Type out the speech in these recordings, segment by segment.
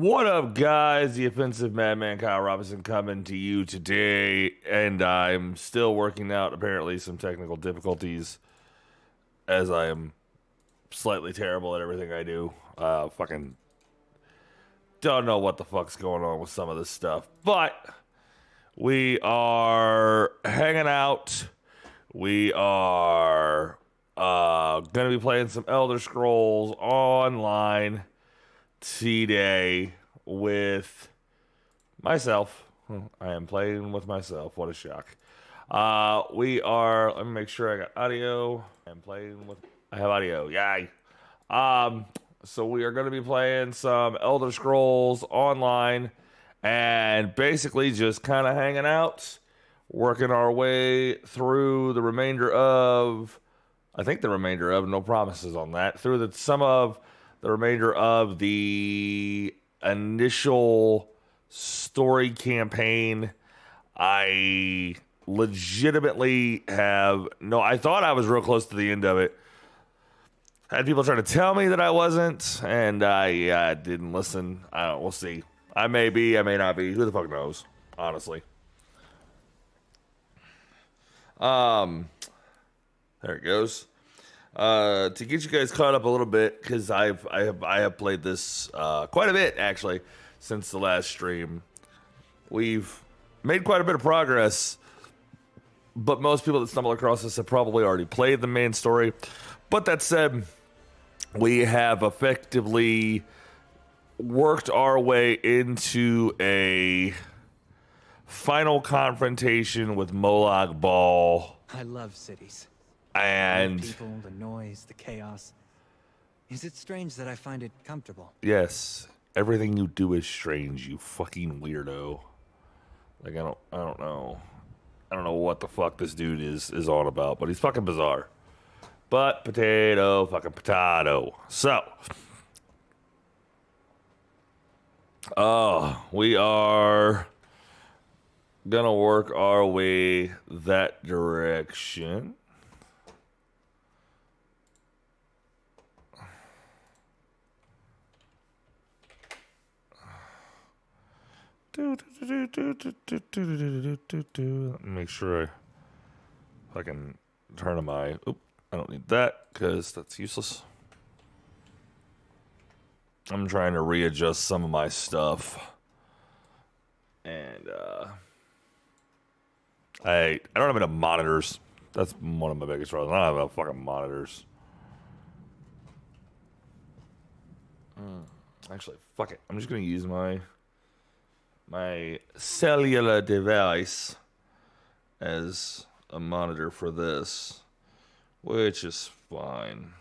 What up, guys? The offensive madman Kyle Robinson coming to you today, and I'm still working out apparently some technical difficulties as I am slightly terrible at everything I do. Fucking don't know what the fuck's going on with some of this stuff, but we are hanging out. We are gonna be playing some Elder Scrolls online today with myself. I am playing with myself. What a shock. Let me make sure I got audio. I have audio. Yay. So we are going to be playing some Elder Scrolls online and basically just kind of hanging out, working our way through the remainder of, no promises on that, through some of the remainder of the initial story campaign. I legitimately I thought I was real close to the end of it. I had people trying to tell me that I wasn't, and I didn't listen. We'll see. I may be, I may not be. Who the fuck knows, honestly. There it goes. To get you guys caught up a little bit, because I have played this quite a bit actually since the last stream. We've made quite a bit of progress, but most people that stumble across this have probably already played the main story. But that said, we have effectively worked our way into a final confrontation with Molag Bal. I love cities. And the people, the noise, the chaos. Is it strange that I find it comfortable? Yes, everything you do is strange, you fucking weirdo. Like I don't know what the fuck this dude is on about, but he's fucking bizarre. But potato, fucking potato. So, we are gonna work our way that direction. Make sure I can turn on my. Oop, I don't need that because that's useless. I'm trying to readjust some of my stuff, and I don't have enough monitors. That's one of my biggest problems. I don't have enough fucking monitors. Actually, fuck it. I'm just gonna use my cellular device as a monitor for this, which is fine.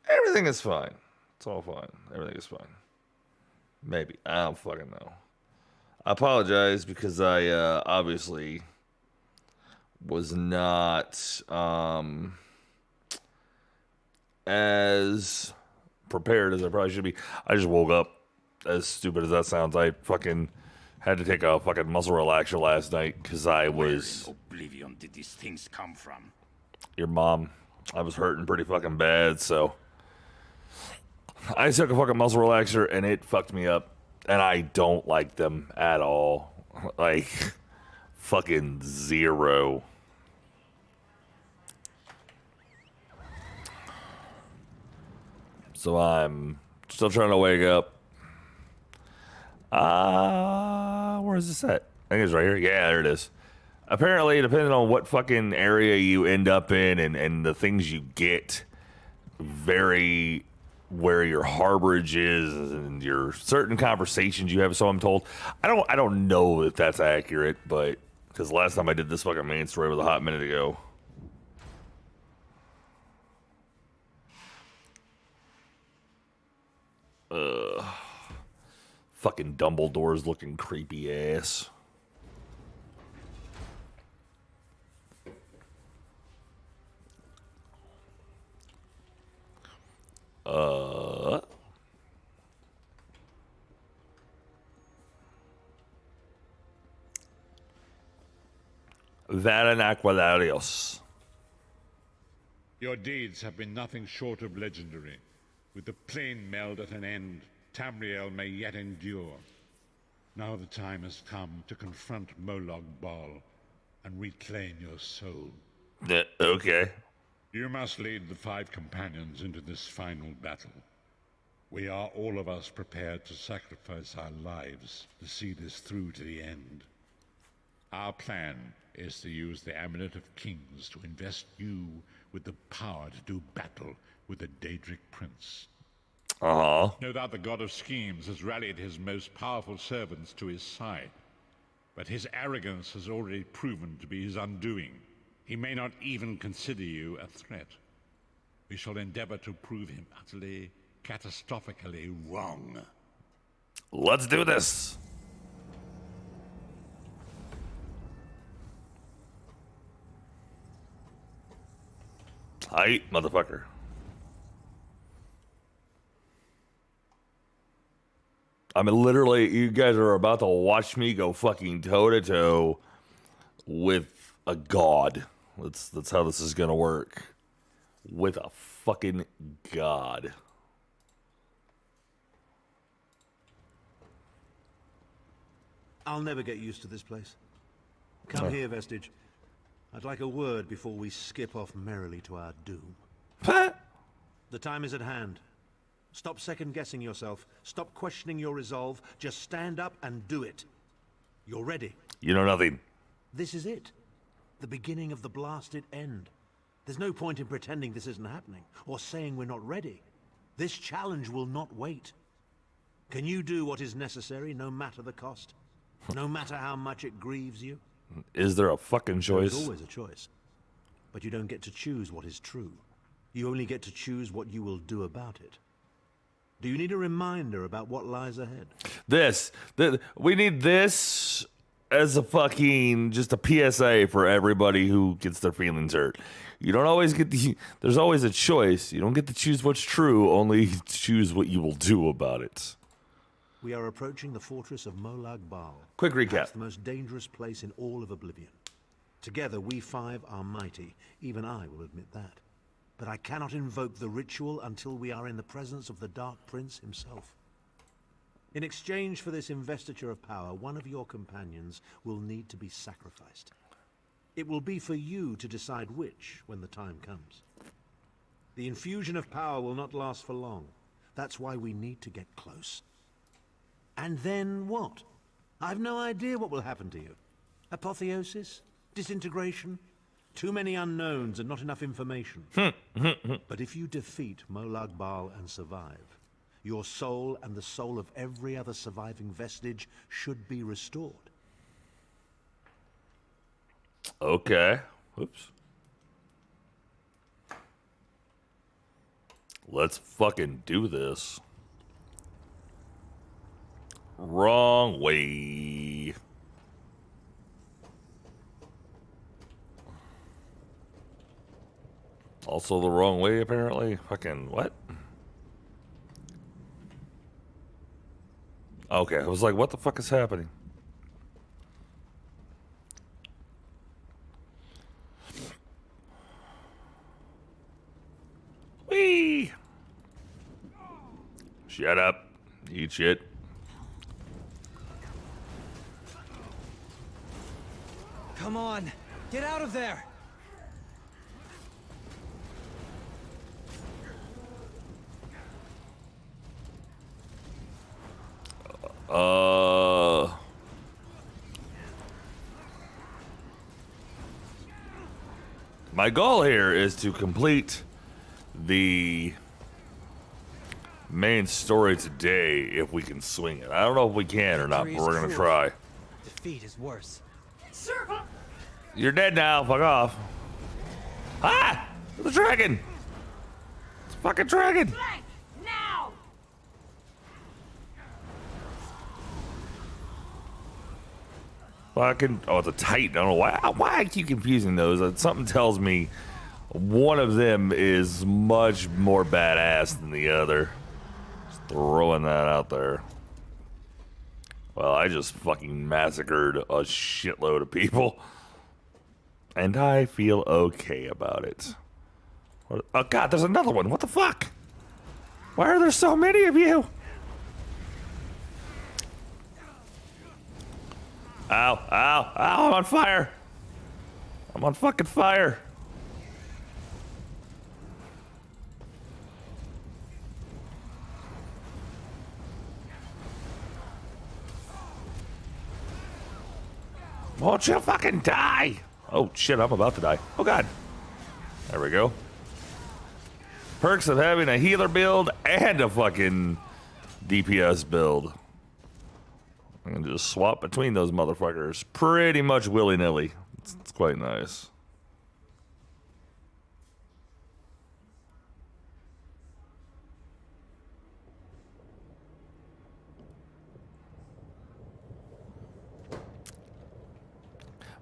Everything is fine. It's all fine. Everything is fine. Maybe. I don't fucking know. I apologize because I obviously was not as prepared as I probably should be. I just woke up. As stupid as that sounds, I fucking had to take a fucking muscle relaxer last night because I was. Where in oblivion did these things come from? Your mom. I was hurting pretty fucking bad, so I took a fucking muscle relaxer and it fucked me up. And I don't like them at all. Like, fucking zero. So I'm still trying to wake up. Where is this at? I think it's right here. Yeah, there it is. Apparently, depending on what fucking area you end up in and the things you get, vary where your harborage is and your certain conversations you have. So I'm told. I don't know if that's accurate, but because last time I did this fucking main story was a hot minute ago. Fucking Dumbledore's looking creepy ass. Aquilarios. Your deeds have been nothing short of legendary, with the plain meld at an end Tamriel may yet endure. Now the time has come to confront Molag Bal and reclaim your soul. Okay. You must lead the 5 companions into this final battle. We are all of us prepared to sacrifice our lives to see this through to the end. Our plan is to use the Amulet of Kings to invest you with the power to do battle with the Daedric Prince. No doubt the God of Schemes has rallied his most powerful servants to his side, but his arrogance has already proven to be his undoing. He may not even consider you a threat. We shall endeavor to prove him utterly, catastrophically wrong. Let's do this. Tight, motherfucker. I mean, literally, you guys are about to watch me go fucking toe-to-toe with a god. That's how this is gonna work. With a fucking god. I'll never get used to this place. Come here, Vestige. I'd like a word before we skip off merrily to our doom. The time is at hand. Stop second-guessing yourself. Stop questioning your resolve. Just stand up and do it. You're ready. You know nothing. This is it. The beginning of the blasted end. There's no point in pretending this isn't happening, or saying we're not ready. This challenge will not wait. Can you do what is necessary, no matter the cost? No matter how much it grieves you? Is there a fucking choice? There's always a choice. But you don't get to choose what is true. You only get to choose what you will do about it. Do you need a reminder about what lies ahead? We need this as a fucking, just a PSA for everybody who gets their feelings hurt. You don't always get there's always a choice. You don't get to choose what's true, only choose what you will do about it. We are approaching the fortress of Molag Bal. Quick recap. That's the most dangerous place in all of Oblivion. Together, we 5 are mighty. Even I will admit that. But I cannot invoke the ritual until we are in the presence of the Dark Prince himself. In exchange for this investiture of power, one of your companions will need to be sacrificed. It will be for you to decide which when the time comes. The infusion of power will not last for long. That's why we need to get close. And then what? I've no idea what will happen to you. Apotheosis? Disintegration? Too many unknowns and not enough information. But if you defeat Molag Bal and survive, your soul and the soul of every other surviving vestige should be restored. Okay. Oops. Let's fucking do this. Wrong way. Also the wrong way, apparently. Fucking what? Okay, I was like, what the fuck is happening? Whee! Shut up. Eat shit. Come on, get out of there! My goal here is to complete the main story today if we can swing it. I don't know if we can or not, but we're gonna try. Defeat is worse. You're dead now, fuck off. Ah! The dragon! It's a fucking dragon! Flank! Now! Fucking, oh, it's a Titan. I don't know why I keep confusing those. Something tells me one of them is much more badass than the other. Just throwing that out there. Well, I just fucking massacred a shitload of people. And I feel okay about it. Oh god, there's another one. What the fuck? Why are there so many of you? Ow, ow, ow, I'm on fire. I'm on fucking fire. Won't you fucking die? Oh shit, I'm about to die. Oh god. There we go. Perks of having a healer build and a fucking DPS build. I can just swap between those motherfuckers pretty much willy-nilly. It's quite nice.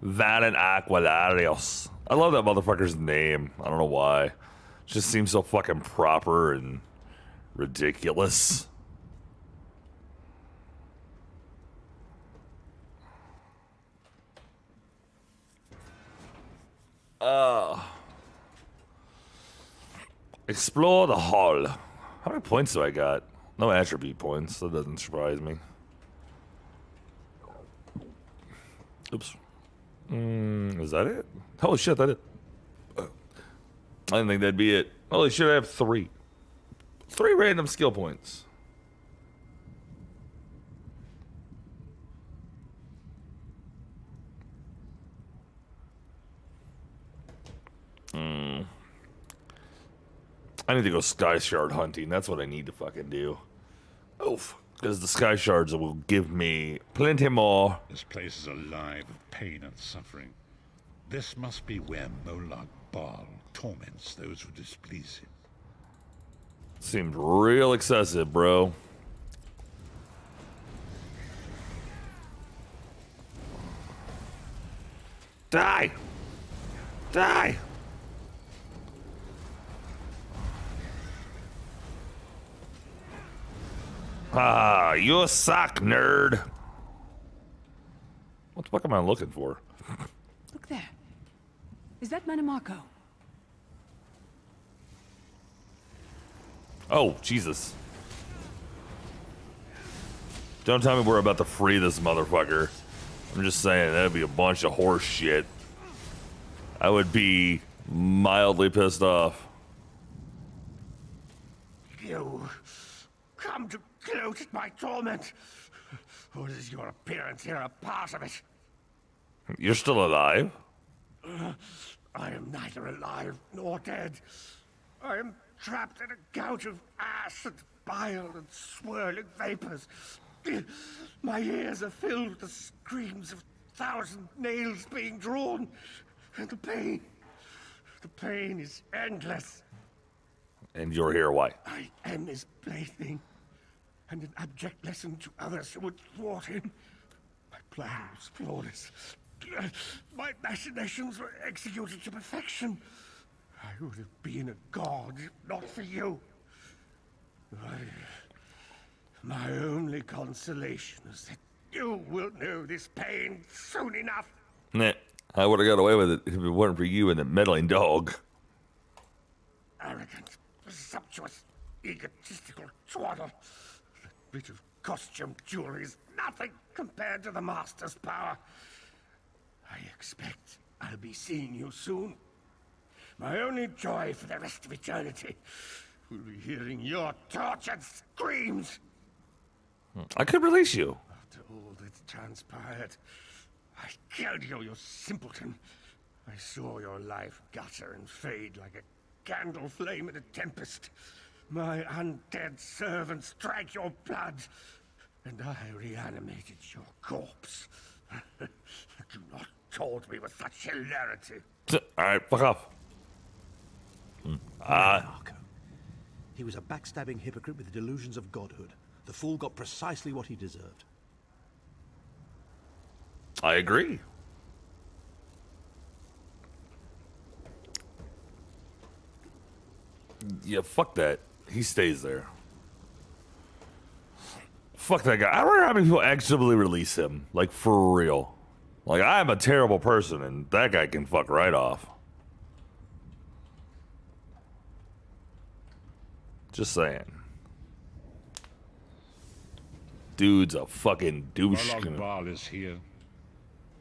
Valent Aquilarios. I love that motherfucker's name. I don't know why. It just seems so fucking proper and ridiculous. Explore the hall. How many points do I got? No attribute points. That doesn't surprise me. Oops. Is that it? Holy shit, that it. I didn't think that'd be it. Holy shit, I have 3. 3 random skill points. I need to go sky shard hunting. That's what I need to fucking do. Oof. Because the sky shards will give me plenty more. This place is alive with pain and suffering. This must be where Molag Bal torments those who displease him. Seemed real excessive, bro. Die! Die! Ah, you suck, nerd. What the fuck am I looking for? Look there. Is that Manamako? Oh, Jesus. Don't tell me we're about to free this motherfucker. I'm just saying, that'd be a bunch of horse shit. I would be mildly pissed off. You come to gloat at my torment. Or is your appearance here a part of it? You're still alive? I am neither alive nor dead. I am trapped in a gout of ash and bile and swirling vapors. My ears are filled with the screams of 1,000 nails being drawn. And the pain is endless. And you're here, why? I am his plaything, and an abject lesson to others who would thwart him. My plan was flawless. My machinations were executed to perfection. I would have been a god if not for you. My only consolation is that you will know this pain soon enough. Nah, I would have got away with it if it weren't for you and the meddling dog. Arrogant, presumptuous, egotistical twaddle. That bit of costume jewelry is nothing compared to the Master's power. I expect I'll be seeing you soon. My only joy for the rest of eternity will be hearing your tortured screams. I could release you. After all that's transpired, I killed you, you simpleton. I saw your life gutter and fade like a candle flame in a tempest. My undead servants drank your blood, and I reanimated your corpse. Do not taunt me with such hilarity. Alright, fuck off. Marco. He was a backstabbing hypocrite with delusions of godhood. The fool got precisely what he deserved. I agree. Yeah, fuck that. He stays there. Fuck that guy. I wonder how many people actively release him. Like, for real. Like, I'm a terrible person, and that guy can fuck right off. Just saying. Dude's a fucking douche. Molag Bal is here.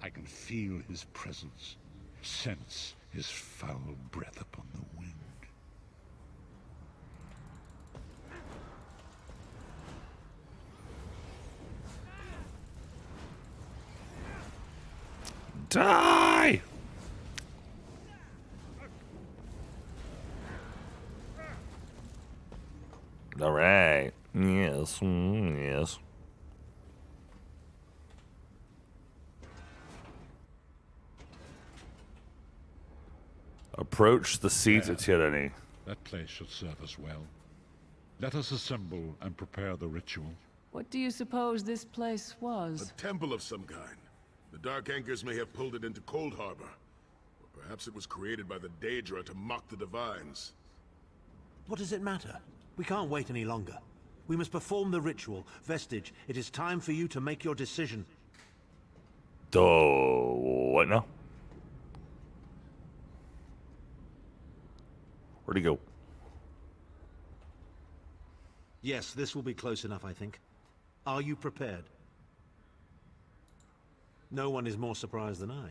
I can feel his presence, sense his foul breath upon the wind. Die! All right. Yes. Yes. Approach the seat of tyranny. That place should serve us well. Let us assemble and prepare the ritual. What do you suppose this place was? A temple of some kind. The Dark Anchors may have pulled it into Cold Harbor. Or perhaps it was created by the Daedra to mock the Divines. What does it matter? We can't wait any longer. We must perform the ritual. Vestige, it is time for you to make your decision. What now? Where'd he go? Yes, this will be close enough, I think. Are you prepared? No one is more surprised than I.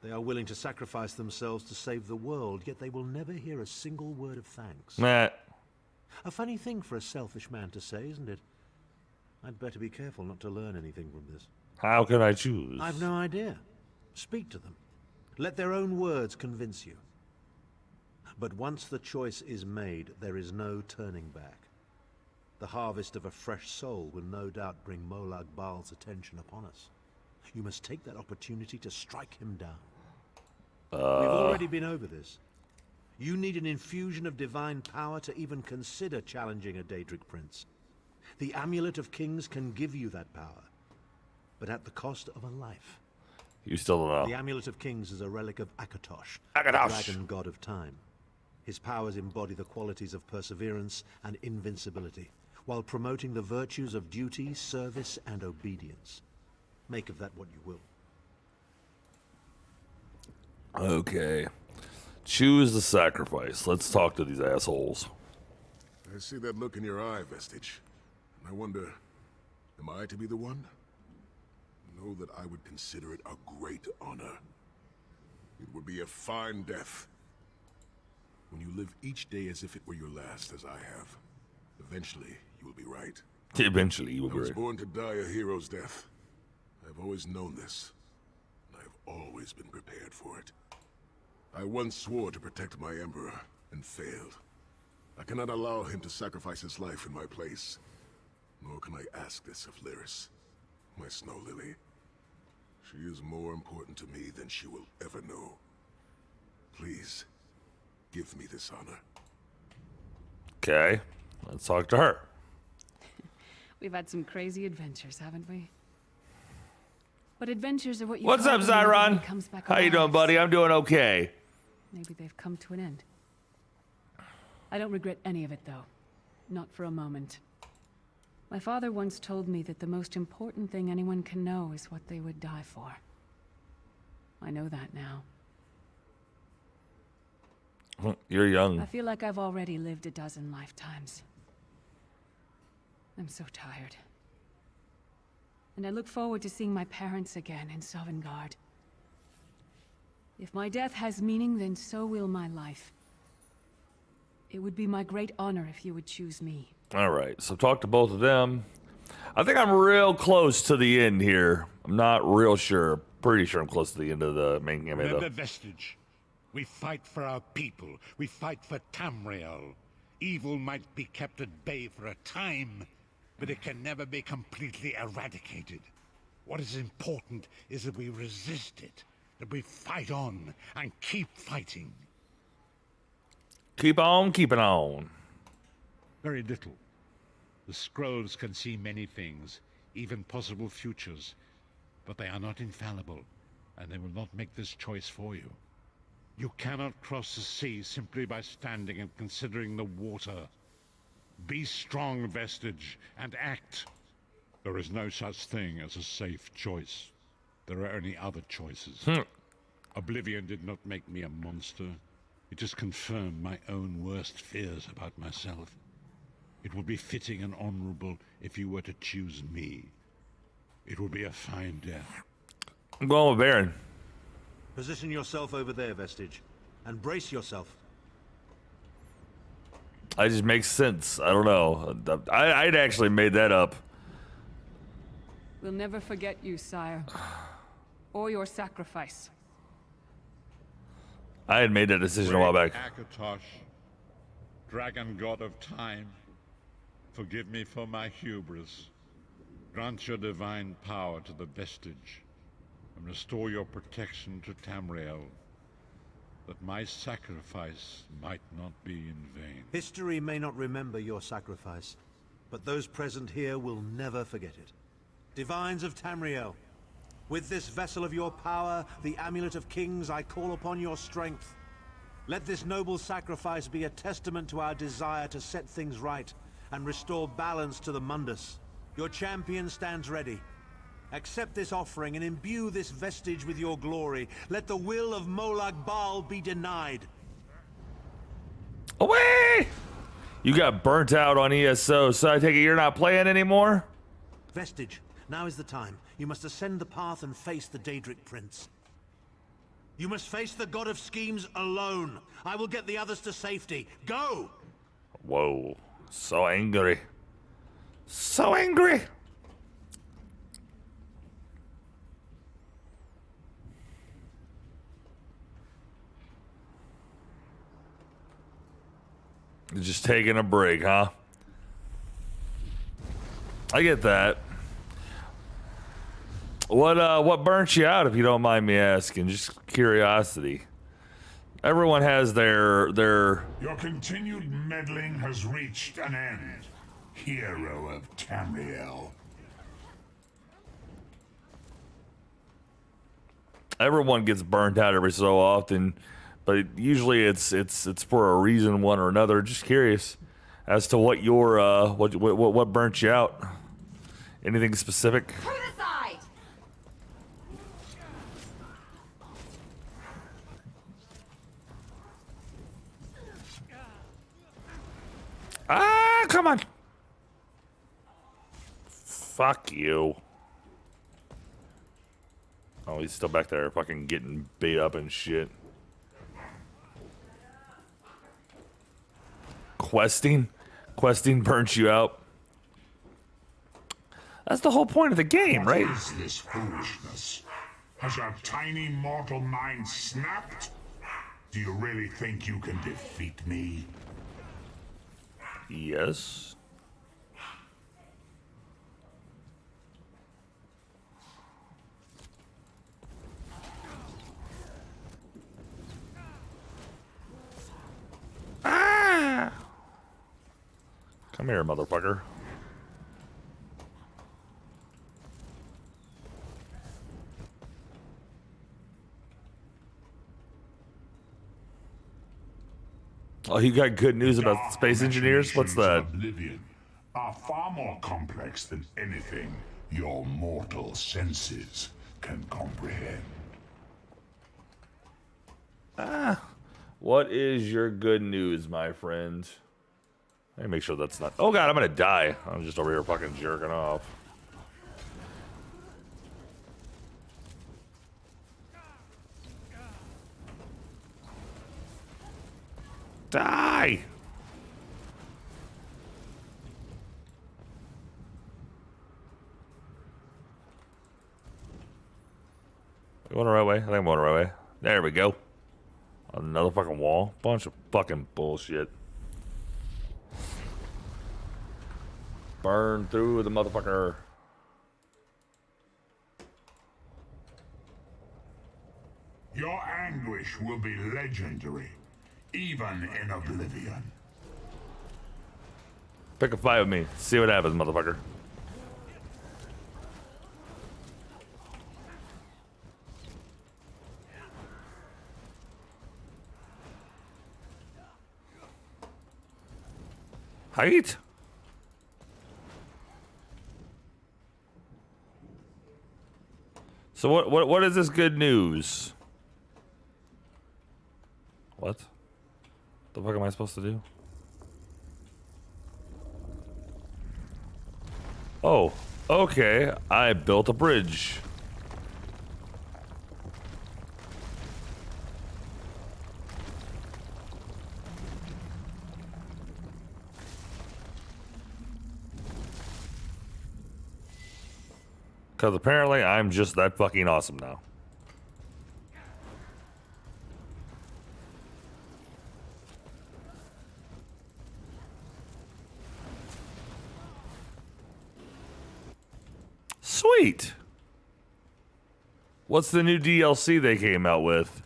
They are willing to sacrifice themselves to save the world, yet they will never hear a single word of thanks. Matt. A funny thing for a selfish man to say, isn't it? I'd better be careful not to learn anything from this. How can I choose? I've no idea. Speak to them. Let their own words convince you. But once the choice is made, there is no turning back. The harvest of a fresh soul will no doubt bring Molag Bal's attention upon us. You must take that opportunity to strike him down. We've already been over this. You need an infusion of divine power to even consider challenging a Daedric prince. The Amulet of Kings can give you that power, but at the cost of a life. You still don't know. The Amulet of Kings is a relic of Akatosh, Akatosh. the dragon god of time. His powers embody the qualities of perseverance and invincibility, while promoting the virtues of duty, service, and obedience. Make of that what you will. Okay. Choose the sacrifice. Let's talk to these assholes. I see that look in your eye, Vestige. And I wonder, am I to be the one? Know that I would consider it a great honor. It would be a fine death. When you live each day as if it were your last, as I have, eventually you will be right. Eventually, you will I be was right. born to die a hero's death. I've always known this, and I've always been prepared for it. I once swore to protect my Emperor, and failed. I cannot allow him to sacrifice his life in my place. Nor can I ask this of Lyris, my snow lily. She is more important to me than she will ever know. Please, give me this honor. Okay. Let's talk to her. We've had some crazy adventures, haven't we? But adventures are what you What's call up, them when everyone Zyron? comes back How you doing, alive. buddy? I'm doing okay. Maybe they've come to an end. I don't regret any of it, though. Not for a moment. My father once told me that the most important thing anyone can know is what they would die for. I know that now. You're I young. feel like I've already lived a dozen lifetimes. I'm so tired. And I look forward to seeing my parents again in Sovngarde. If my death has meaning, then so will my life. It would be my great honor if you would choose me. All right. So talk to both of them. I think I'm real close to the end here. I'm not real sure. Pretty sure I'm close to the end of the main campaign, Remember, though. Vestige. We fight for our people. We fight for Tamriel. Evil might be kept at bay for a time, but it can never be completely eradicated. What is important is that we resist it, that we fight on and keep fighting. Keep on keeping on. Very little. The scrolls can see many things, even possible futures, but they are not infallible, and they will not make this choice for you. You cannot cross the sea simply by standing and considering the water. Be strong, Vestige, and act. There is no such thing as a safe choice. There are only other choices. Oblivion did not make me a monster. It just confirmed my own worst fears about myself. It would be fitting and honorable if you were to choose me. It would be a fine death. I'm going with Baron. Position yourself over there, Vestige, and brace yourself. I just makes sense. I don't know. I'd actually made that up. We'll never forget you, sire. Or your sacrifice. I had made that decision a while back. Akatosh, dragon god of time, forgive me for my hubris. Grant your divine power to the Vestige, and restore your protection to Tamriel, that my sacrifice might not be in vain. History may not remember your sacrifice, but those present here will never forget it. Divines of Tamriel, with this vessel of your power, the Amulet of Kings, I call upon your strength. Let this noble sacrifice be a testament to our desire to set things right and restore balance to the Mundus. Your champion stands ready. Accept this offering and imbue this vestige with your glory. Let the will of Molag Bal be denied. Away! You got burnt out on ESO, so I take it you're not playing anymore? Vestige, now is the time. You must ascend the path and face the Daedric Prince. You must face the God of Schemes alone. I will get the others to safety. Go! Whoa. So angry. So angry! Just taking a break, huh? I get that. What burnt you out, if you don't mind me asking? Just curiosity. Everyone has their... Your continued meddling has reached an end, hero of Tamriel. Everyone gets burnt out every so often, but usually it's for a reason, one or another. Just curious as to what your what burnt you out. Anything specific? To the side. Ah, come on. Fuck you. Oh, he's still back there fucking getting beat up and shit. Questing burnt you out. That's the whole point of the game, right? What is this foolishness? Has your tiny mortal mind snapped? Do you really think you can defeat me? Yes. Ah! Come here, motherfucker. Oh, you got good news about Dark space engineers? What's machinations that? of Oblivion are far more complex than anything your mortal senses can comprehend. What is your good news, my friend? Let me make sure that's not... Oh, God, I'm gonna die. I'm just over here fucking jerking off. Die! Going the right way? I think I'm going the right way. There we go. Another fucking wall. Bunch of fucking bullshit. Burn through the motherfucker. Your anguish will be legendary, even in Oblivion. Pick a fight with me. See what happens, motherfucker. Height? So what is this good news? What? The fuck am I supposed to do? Oh, okay. I built a bridge. Because apparently I'm just that fucking awesome now. Sweet. What's the new DLC they came out with?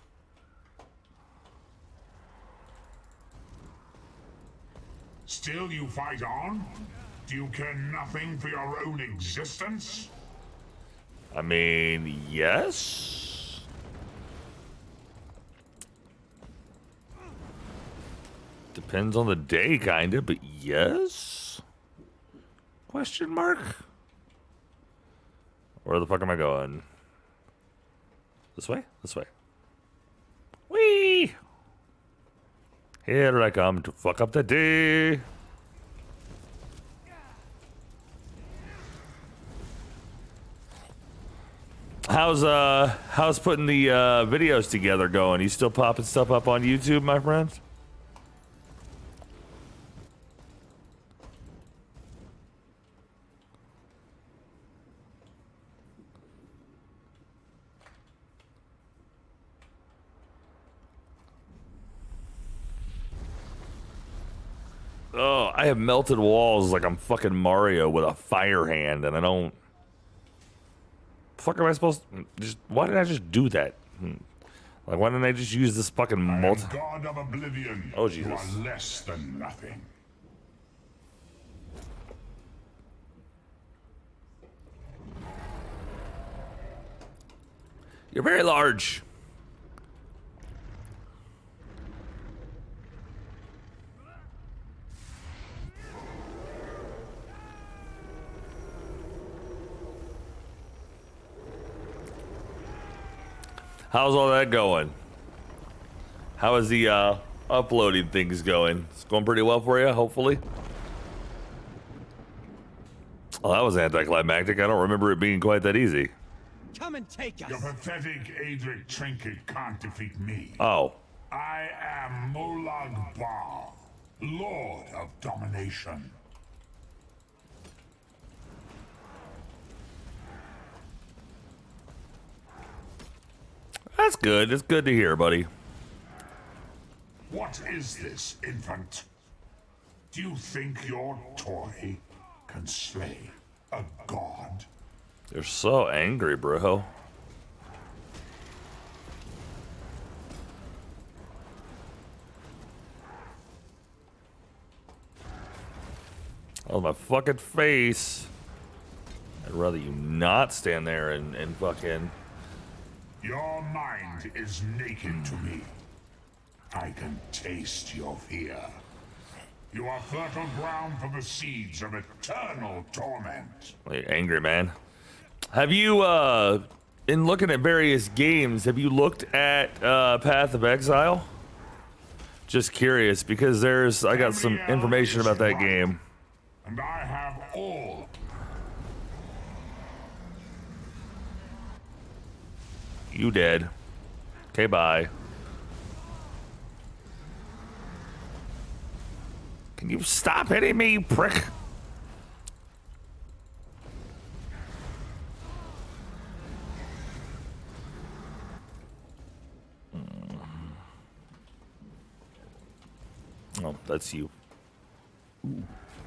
Still you fight on? Do you care nothing for your own existence? I mean, yes. Depends on the day, kinda, but yes? Question mark? Where the fuck am I going? This way? This way. Whee! Here I come to fuck up the day. How's putting the videos together going? You still popping stuff up on YouTube, my friends? Oh, I have melted walls like I'm fucking Mario with a fire hand, and I don't. Fuck am I supposed to just? Why did I just do that? Like, why didn't I just use this fucking multi? God of Oblivion. Oh, Jesus. You are less than nothing. You're very large. How's all that going? How is the uploading things going? It's going pretty well for you, hopefully. Oh, that was anticlimactic. I don't remember it being quite that easy. Come and take us. Your pathetic Adric trinket can't defeat me. Oh. I am Molag Bal, Lord of Domination. That's good. It's good to hear, buddy. What is this, infant? Do you think your toy can slay a god? You're so angry, bro. Oh, my fucking face. I'd rather you not stand there and fucking... Your mind is naked to me. I can taste your fear. You are fertile ground for the seeds of eternal torment. Hey, angry man. Have you, in looking at various games, have you looked at Path of Exile? Just curious, because I got some information about that game. And I have all. You dead. Okay, bye. Can you stop hitting me, you prick? Oh, that's you.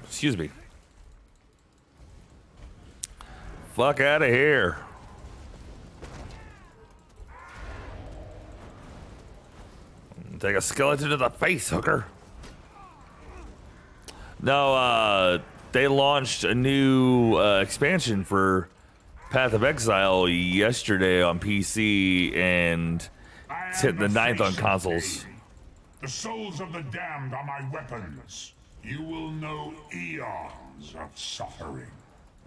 Excuse me. Fuck out of here. Take a skeleton to the face, hooker. No, they launched a new expansion for Path of Exile yesterday on PC, and it's hitting the 9th on consoles. The souls of the damned are my weapons. You will know eons of suffering.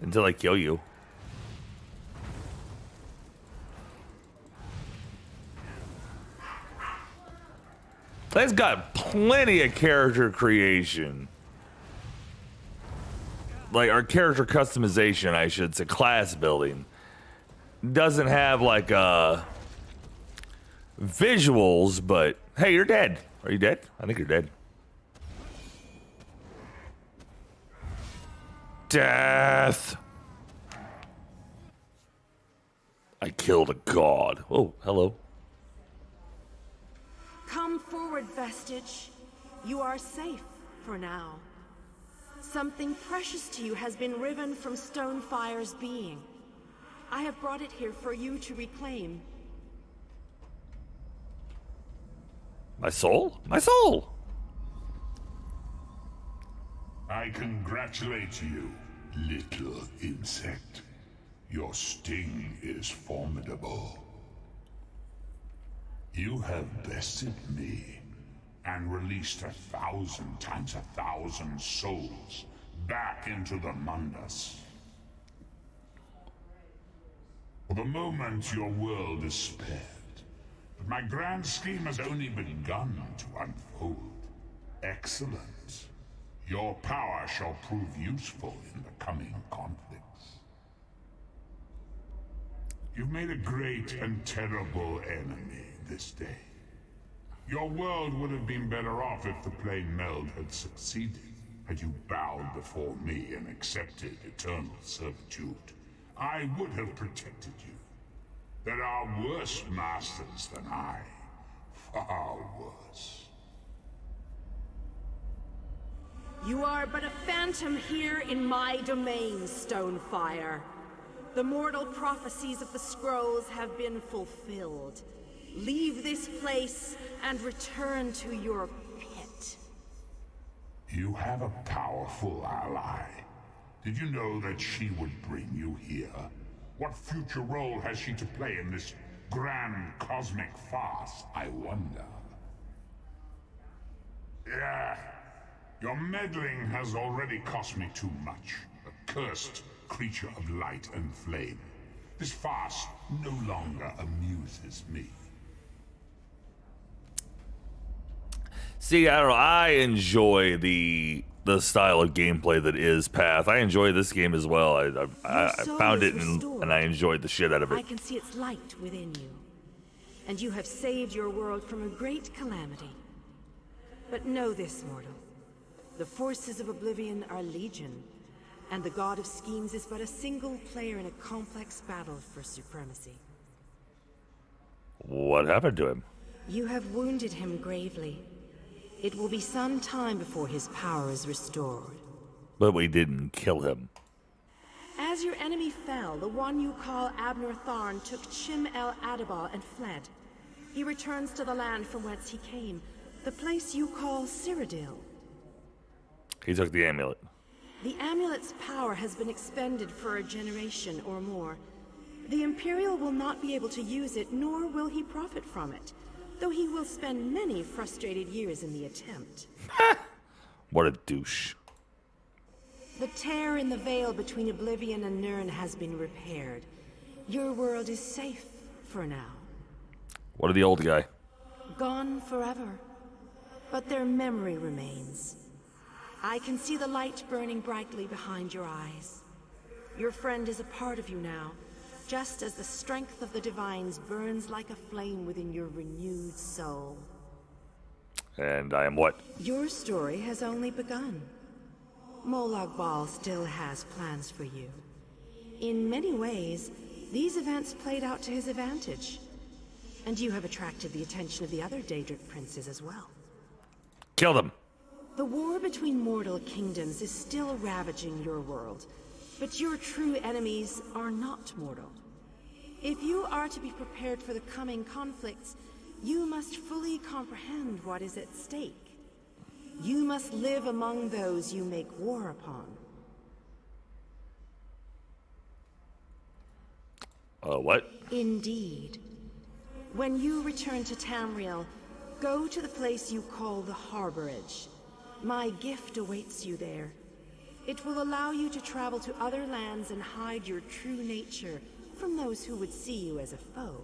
Until I kill you. That's got plenty of character creation. Like, our character customization, I should say, class building. Doesn't have, like, visuals, but... Hey, you're dead. Are you dead? I think you're dead. Death. I killed a god. Oh, hello. Come forward, Vestige. You are safe for now. Something precious to you has been riven from Stonefire's being. I have brought it here for you to reclaim. My soul? My soul! I congratulate you, little insect. Your sting is formidable. You have bested me and released 1,000 times 1,000 souls back into the Mundus. For the moment, your world is spared. But my grand scheme has only begun to unfold. Excellent. Your power shall prove useful in the coming conflicts. You've made a great and terrible enemy this day. Your world would have been better off if the plane meld had succeeded, had you bowed before me and accepted eternal servitude. I would have protected you. There are worse masters than I. Far worse. You are but a phantom here in my domain, Stonefire. The mortal prophecies of the scrolls have been fulfilled. Leave this place and return to your pit. You have a powerful ally. Did you know that she would bring you here? What future role has she to play in this grand cosmic farce, I wonder? Yeah, your meddling has already cost me too much. A cursed creature of light and flame. This farce no longer amuses me. See, I don't know. I enjoy the style of gameplay that is Path. I enjoy this game as well. I found it and I enjoyed the shit out of I it. can see its light within you. And you have saved your world from a great calamity. But know this, mortal. The forces of Oblivion are legion, and the God of Schemes is but a single player in a complex battle for supremacy. What happened to him? You have wounded him gravely. It will be some time before his power is restored. But we didn't kill him. As your enemy fell, the one you call Abner Tharn took Chim El Adabal and fled. He returns to the land from whence he came, the place you call Cyrodiil. He took the amulet. The amulet's power has been expended for a generation or more. The Imperial will not be able to use it, nor will he profit from it, though he will spend many frustrated years in the attempt. What a douche. The tear in the veil between Oblivion and Nirn has been repaired. Your world is safe for now. What of the old guy? Gone forever. But their memory remains. I can see the light burning brightly behind your eyes. Your friend is a part of you now, just as the strength of the Divines burns like a flame within your renewed soul. And I am what? Your story has only begun. Molag Bal still has plans for you. In many ways, these events played out to his advantage. And you have attracted the attention of the other Daedric princes as well. Kill them. The war between mortal kingdoms is still ravaging your world, but your true enemies are not mortal. If you are to be prepared for the coming conflicts, you must fully comprehend what is at stake. You must live among those you make war upon. What? Indeed. When you return to Tamriel, go to the place you call the Harborage. My gift awaits you there. It will allow you to travel to other lands and hide your true nature from those who would see you as a foe.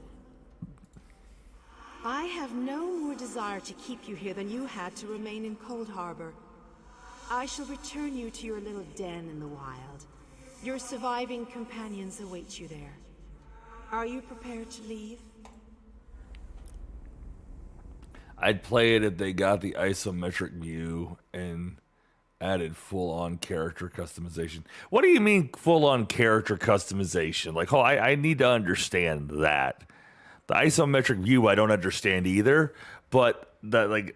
I have no more desire to keep you here than you had to remain in Cold Harbor. I shall return you to your little den in the wild. Your surviving companions await you there. Are you prepared to leave? I'd play it if they got the isometric view and Added full-on character customization. What do you mean full-on character customization? Like, I need to understand that. The isometric view I don't understand either, but the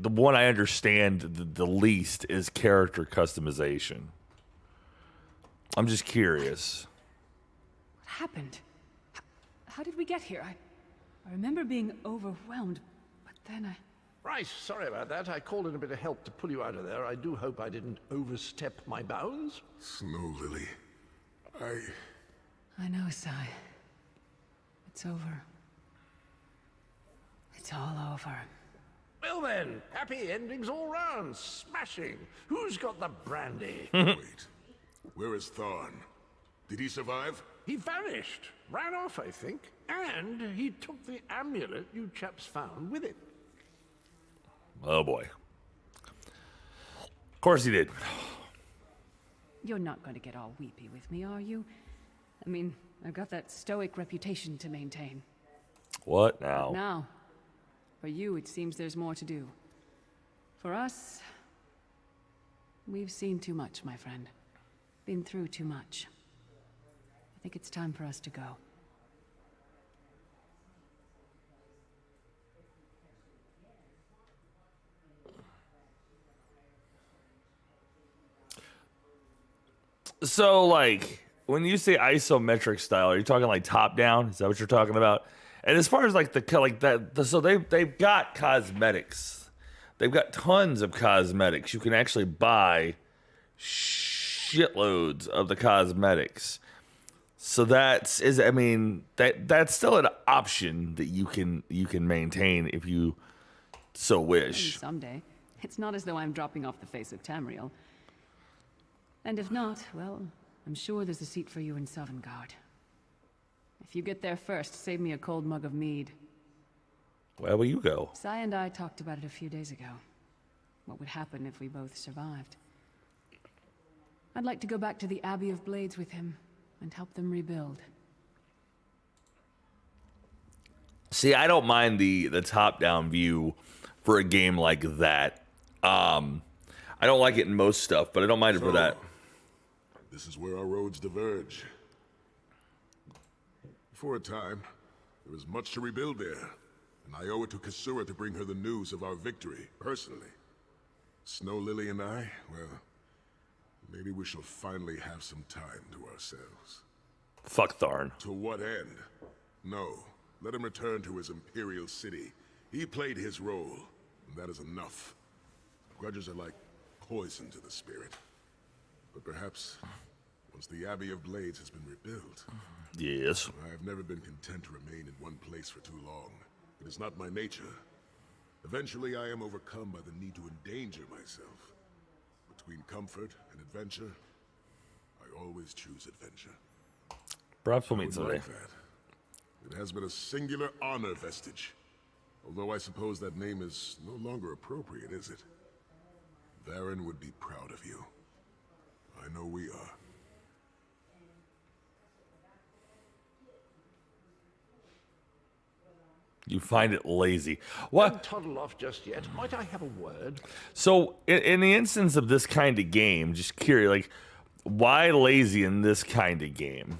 the one I understand the least is character customization. I'm just curious. What happened? How did we get here? I remember being overwhelmed, but then I... Right, sorry about that. I called in a bit of help to pull you out of there. I do hope I didn't overstep my bounds. Snow Lily, I know, Sai. It's over. It's all over. Well then, happy endings all round. Smashing. Who's got the brandy? wait. Where is Tharn? Did he survive? He vanished. Ran off, I think. And he took the amulet you chaps found with him. Oh boy. Of course he did. You're not going to get all weepy with me, are you? I mean, I've got that stoic reputation to maintain. What now? Now, for you, it seems there's more to do. For us, we've seen too much, my friend. Been through too much. I think it's time for us to go. So, like, when you say isometric style, are you talking like top down? Is that what you're talking about? And as far as like so they've got cosmetics. They've got tons of cosmetics. You can actually buy shitloads of the cosmetics. So that's still an option that you can maintain if you so wish. Someday. It's not as though I'm dropping off the face of Tamriel. And if not, well, I'm sure there's a seat for you in Sovngarde. If you get there first, save me a cold mug of mead. Where will you go? Sai and I talked about it a few days ago. What would happen if we both survived. I'd like to go back to the Abbey of Blades with him and help them rebuild. See, I don't mind the top-down view for a game like that. I don't like it in most stuff, but I don't mind it for that. This is where our roads diverge. For a time, there was much to rebuild there, and I owe it to Kasura to bring her the news of our victory, personally. Snow Lily and I, well, maybe we shall finally have some time to ourselves. Fuck Tharn. To what end? No, let him return to his Imperial city. He played his role, and that is enough. Grudges are like poison to the spirit. But perhaps, once the Abbey of Blades has been rebuilt... Yes. I have never been content to remain in one place for too long. It is not my nature. Eventually, I am overcome by the need to endanger myself. Between comfort and adventure, I always choose adventure. Perhaps we'll meet someday. Like that. It has been a singular honor vestige. Although I suppose that name is no longer appropriate, is it? Varen would be proud of you. I know we are. You find it lazy. What? Don't toddle off just yet. Might I have a word? So, in the instance of this kind of game, just curious, like, why lazy in this kind of game?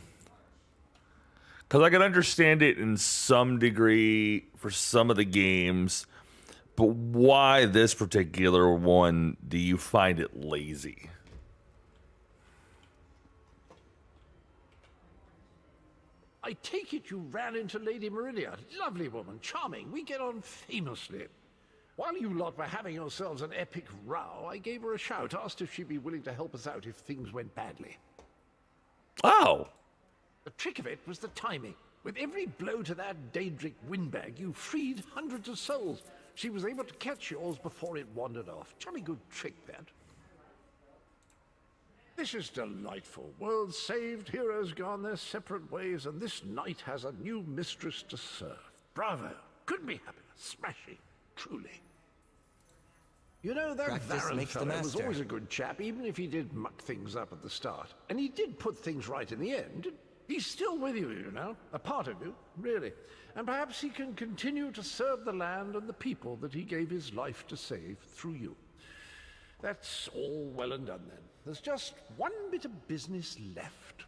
Because I can understand it in some degree for some of the games, but why this particular one do you find it lazy? I take it you ran into Lady Meridia. Lovely woman, charming. We get on famously. While you lot were having yourselves an epic row, I gave her a shout, asked if she'd be willing to help us out if things went badly. Oh. The trick of it was the timing. With every blow to that Daedric windbag, you freed hundreds of souls. She was able to catch yours before it wandered off. Jolly good trick, that. This is delightful. Worlds saved, heroes gone their separate ways, and this knight has a new mistress to serve. Bravo. Couldn't be happier. Smashing. Truly. You know, that Practice Varen makes the fellow was master. always a good chap, even if he did muck things up at the start. And he did put things right in the end. He's still with you, you know. A part of you, really. And perhaps he can continue to serve the land and the people that he gave his life to save through you. That's all well and done then. There's just one bit of business left.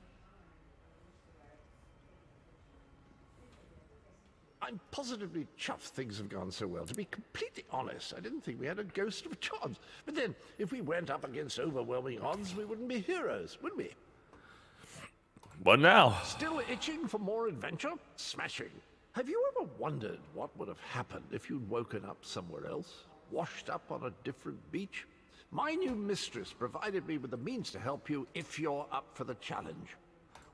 I'm positively chuffed things have gone so well. To be completely honest, I didn't think we had a ghost of a chance. But then, if we went up against overwhelming odds, we wouldn't be heroes, would we? What now? Still itching for more adventure? Smashing. Have you ever wondered what would have happened if you'd woken up somewhere else? Washed up on a different beach? My new mistress provided me with the means to help you if you're up for the challenge.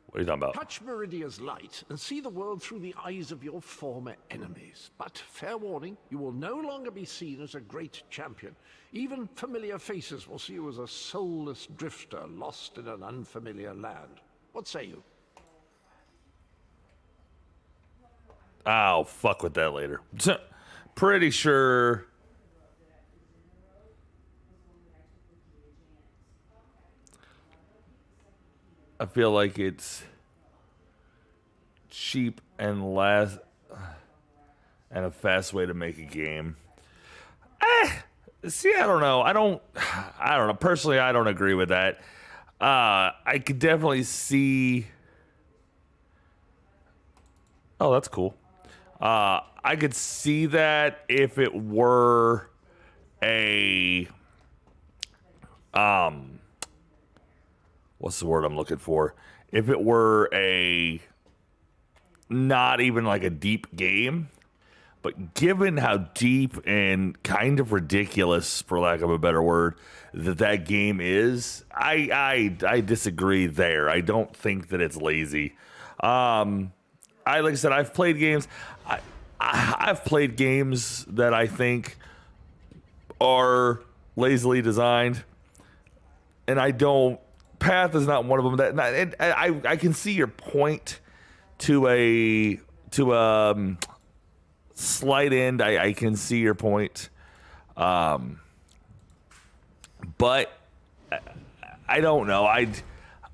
What are you talking about? Touch Meridia's light and see the world through the eyes of your former enemies. But, fair warning, you will no longer be seen as a great champion. Even familiar faces will see you as a soulless drifter lost in an unfamiliar land. What say you? I'll fuck with that later. Pretty sure... I feel like it's cheap and a fast way to make a game. See, I don't know. I don't know. Personally, I don't agree with that. I could definitely see. Oh, that's cool. I could see that if it were a what's the word I'm looking for? If it were a not even like a deep game, but given how deep and kind of ridiculous, for lack of a better word, that game is, I disagree there. I don't think that it's lazy. Like I said, I've played games. I've played games that I think are lazily designed, and I don't. Path is not one of them. I can see your point to a slight end. I can see your point, but I don't know.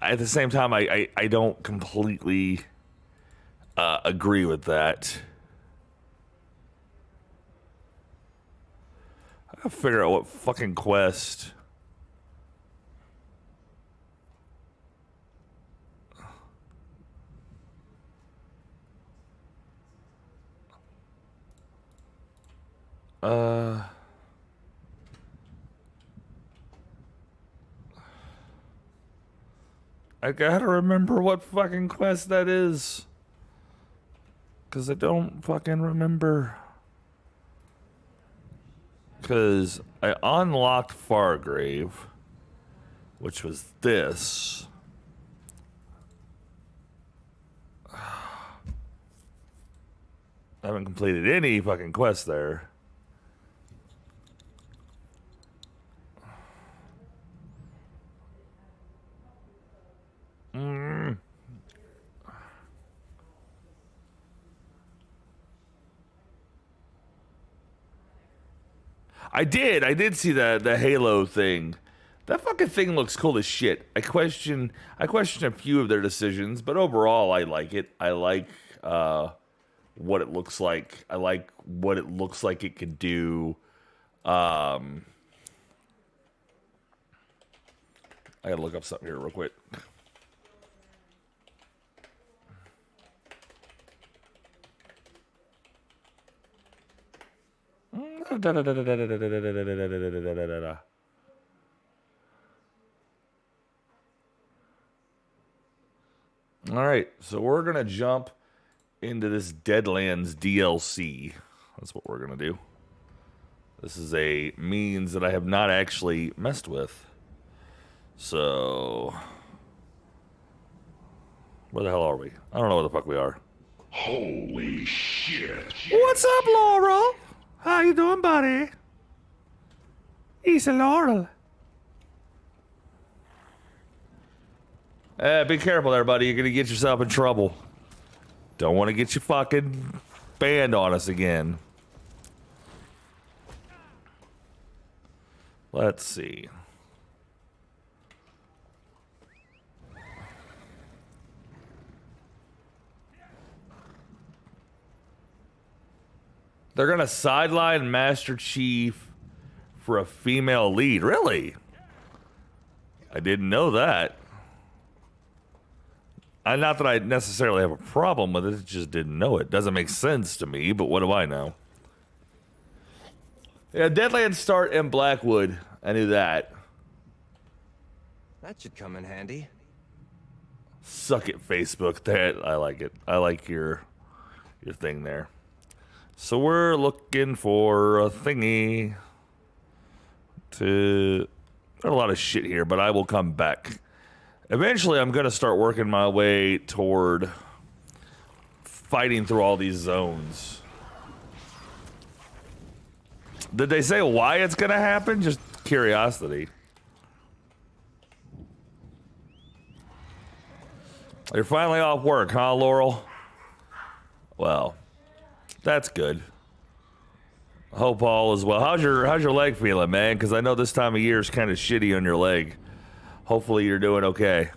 At the same time, I don't completely agree with that. I gotta figure out what fucking quest. I gotta remember what fucking quest that is. 'Cause I don't fucking remember. 'Cause I unlocked Fargrave, which was this. I haven't completed any fucking quest there. I did see the Halo thing. That fucking thing looks cool as shit. I question a few of their decisions, but overall I like it. I like what it looks like. I like what it looks like it could do. I gotta look up something here real quick. All right, so we're gonna jump into this Deadlands DLC. That's what we're gonna do. This is a means that I have not actually messed with. So, where the hell are we? I don't know where the fuck we are. Holy shit. What's up, Laurel? How you doing, buddy? He's a Laurel. Be careful there, buddy. You're gonna get yourself in trouble. Don't want to get you fucking banned on us again. Let's see. They're gonna sideline Master Chief for a female lead. Really? I didn't know that. Not that I necessarily have a problem with it, just didn't know it. Doesn't make sense to me, but what do I know? Yeah, Deadlands start in Blackwood. I knew that. That should come in handy. Suck it, Facebook. That I like it. I like your thing there. So we're looking for a thingy to... There's a lot of shit here, but I will come back. Eventually, I'm going to start working my way toward fighting through all these zones. Did they say why it's going to happen? Just curiosity. You're finally off work, huh, Laurel? Well, that's good. Hope all is well. How's your leg feeling, man? Because I know this time of year is kind of shitty on your leg. Hopefully you're doing okay.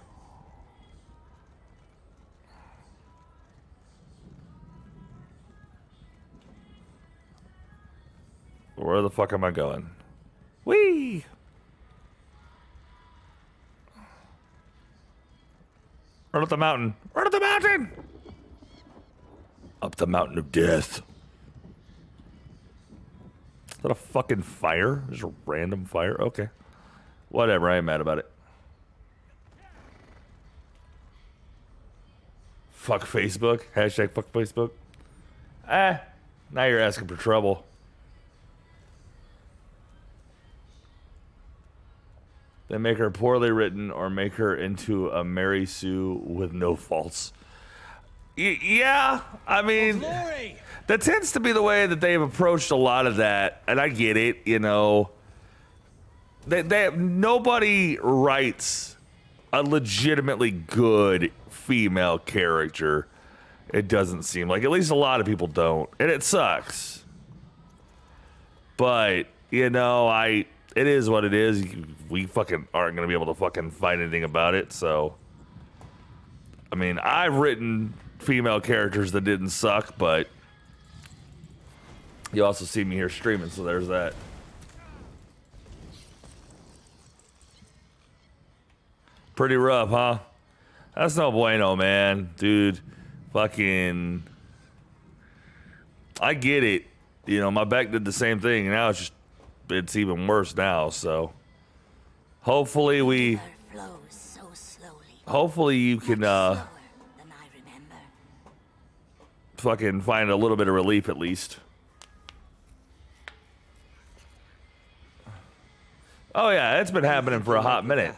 Where the fuck am I going? Whee! Run up the mountain. Run up the mountain! Up the mountain of death. Is that a fucking fire? Just a random fire? Okay. Whatever, I ain't mad about it. Fuck Facebook. Hashtag fuck Facebook. Now you're asking for trouble. They make her poorly written or make her into a Mary Sue with no faults. Yeah, I mean, that tends to be the way that they've approached a lot of that, and I get it, you know. Nobody writes a legitimately good female character. It doesn't seem like. At least a lot of people don't, and it sucks. But, you know, it is what it is. We fucking aren't going to be able to fucking find anything about it, so. I mean, I've written female characters that didn't suck, but you also see me here streaming, so there's that. Pretty rough, huh? That's no bueno, man. Dude, fucking... I get it. You know, my back did the same thing, and now it's even worse now, so... Hopefully we... Hopefully you can, fucking find a little bit of relief at least. Oh yeah, it's been happening for a hot minute.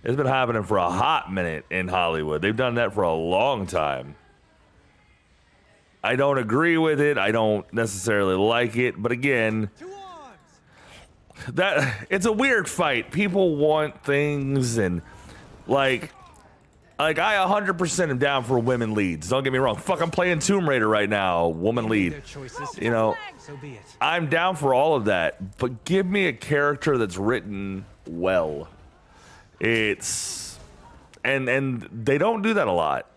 It's been happening for a hot minute in Hollywood. They've done that for a long time. I don't agree with it. I don't necessarily like it. But again, it's a weird fight. People want things and like I 100% am down for women leads. Don't get me wrong. Fuck, I'm playing Tomb Raider right now. Woman lead. You know, I'm down for all of that. But give me a character that's written well. It's and they don't do that a lot,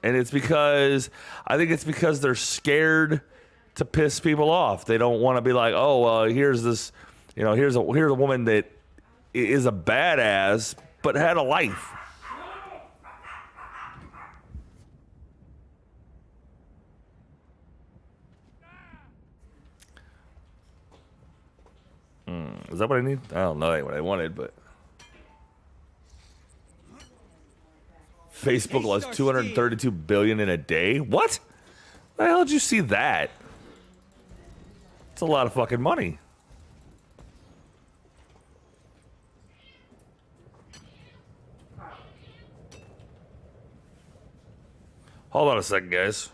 and it's because I think it's because they're scared to piss people off. They don't want to be like, oh, here's this, you know, here's a woman that is a badass but had a life. Is that what I need? I don't know what I wanted, but. Facebook lost 232 billion in a day. What? The hell did you see that? It's a lot of fucking money. Hold on a second, guys.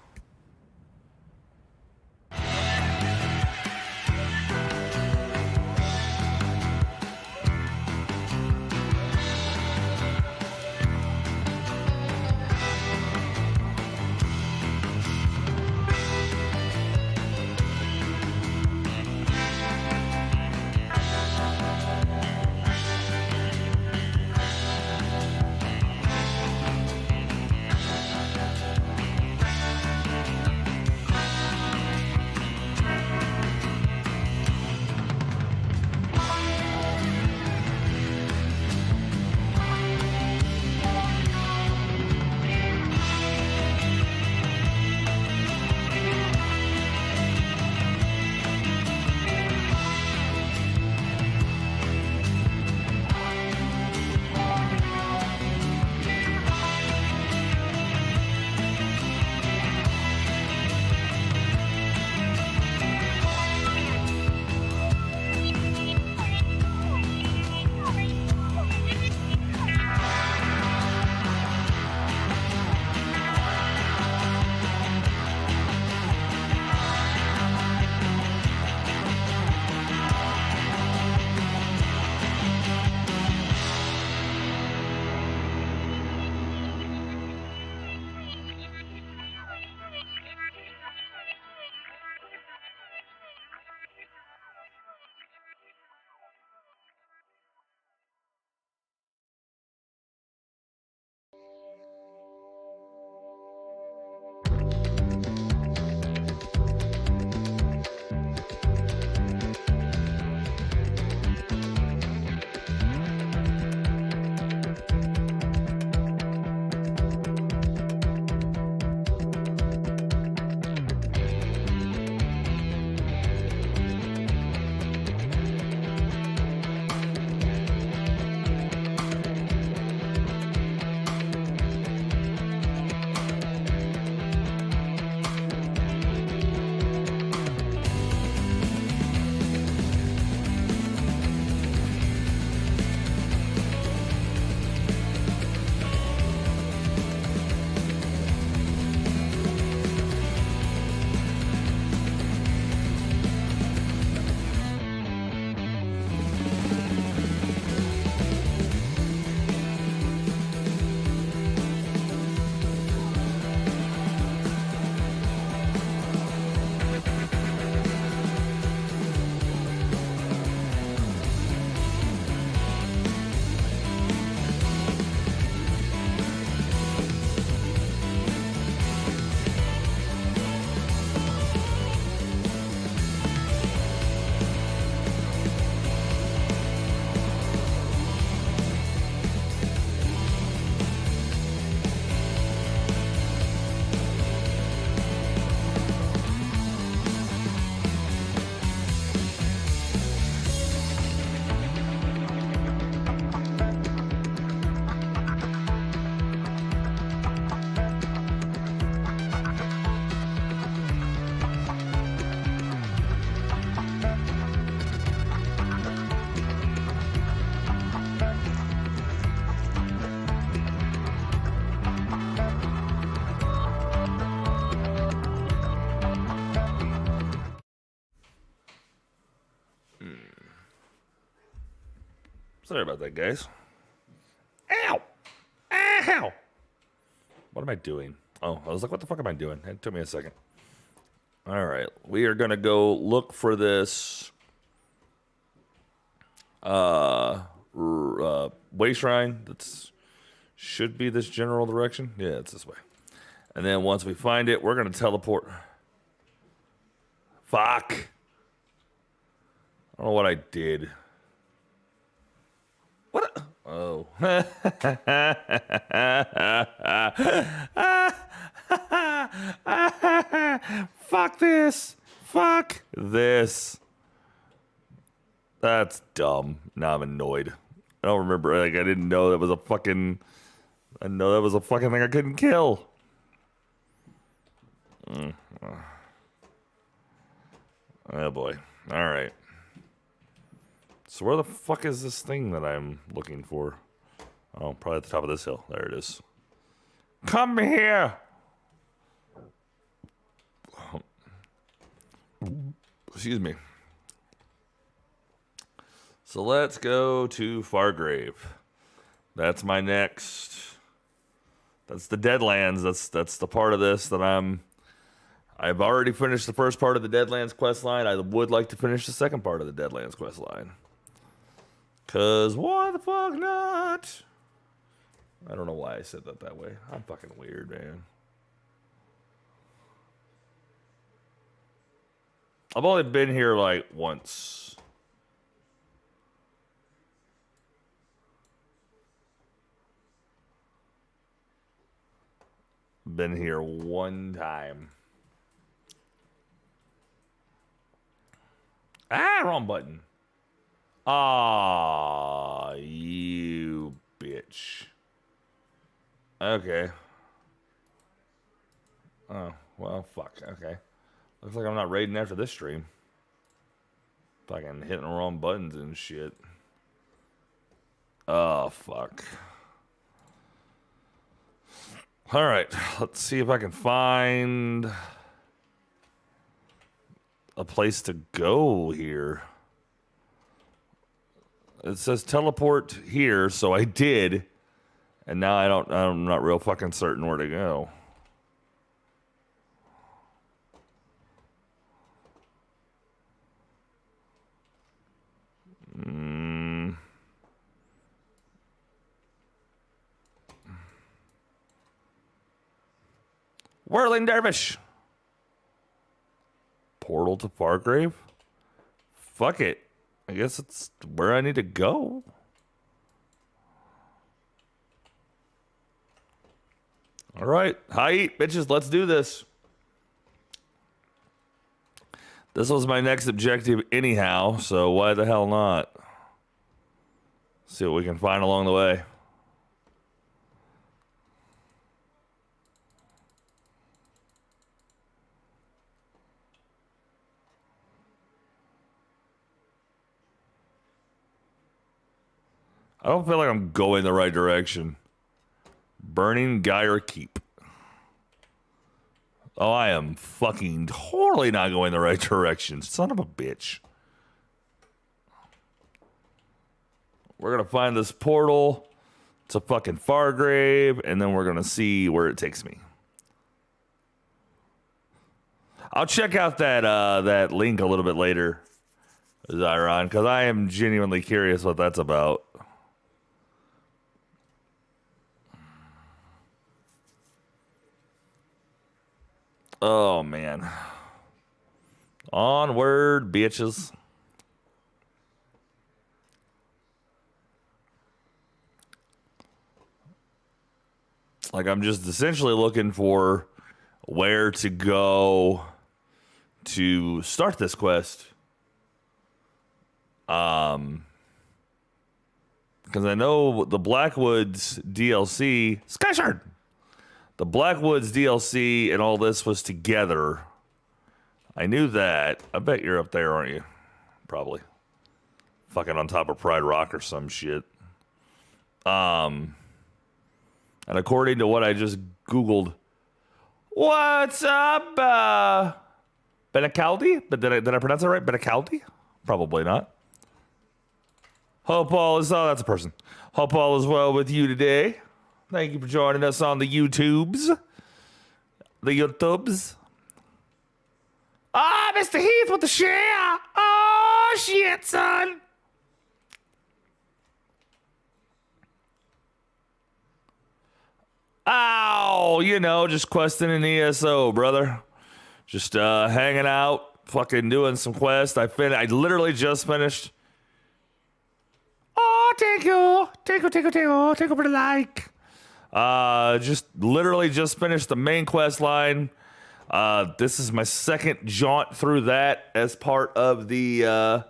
Sorry about that, guys. Ow! Ow! What am I doing? Oh, I was like, what the fuck am I doing? It took me a second. All right. We are going to go look for this way shrine. That's should be this general direction. Yeah, it's this way. And then once we find it, we're going to teleport. Fuck. I don't know what I did. What? Oh. Fuck this. Fuck this. That's dumb. Now I'm annoyed. I don't remember. Like, I didn't know that was a fucking... I know that was a fucking thing I couldn't kill. Oh, boy. All right. So where the fuck is this thing that I'm looking for? Oh, probably at the top of this hill. There it is. Come here! Excuse me. So let's go to Fargrave. That's my next... That's the Deadlands. That's the part of this that I've already finished the first part of the Deadlands quest line. I would like to finish the second part of the Deadlands quest line. Cause why the fuck not? I don't know why I said that way. I'm fucking weird, man. I've only been here like once. Been here one time. Ah, wrong button. Ah, you bitch. Okay. Oh, well, fuck. Okay. Looks like I'm not raiding after this stream. Fucking hitting the wrong buttons and shit. Oh, fuck. All right. Let's see if I can find a place to go here. It says teleport here, so I did. And now I'm not real fucking certain where to go. Whirling Dervish. Portal to Fargrave? Fuck it. I guess it's where I need to go. All right. Hi, bitches. Let's do this. This was my next objective anyhow, so why the hell not? See what we can find along the way. I don't feel like I'm going the right direction. Burning Gyre Keep. Oh, I am fucking totally not going the right direction. Son of a bitch. We're going to find this portal to fucking Fargrave, and then we're going to see where it takes me. I'll check out that link a little bit later, Zyron, because I am genuinely curious what that's about. Oh, man. Onward, bitches. Like, I'm just essentially looking for where to go to start this quest. Because I know the Blackwoods DLC... Skyshard! The Blackwoods DLC and all this was together. I knew that. I bet you're up there, aren't you? Probably. Fucking on top of Pride Rock or some shit. And according to what I just Googled, what's up, Benacaldi? But did I pronounce that right? Benacaldi? Probably not. Hope all is, oh, that's a person. Hope all is well with you today. Thank you for joining us on the YouTubes. The YouTubes. Ah, Mr. Heath with the share. Oh, shit, son. Ow, you know, just questing an ESO, brother. Just hanging out, fucking doing some quests. I literally just finished. Oh, thank you for the like. Just literally just finished the main quest line. This is my second jaunt through that as part of the.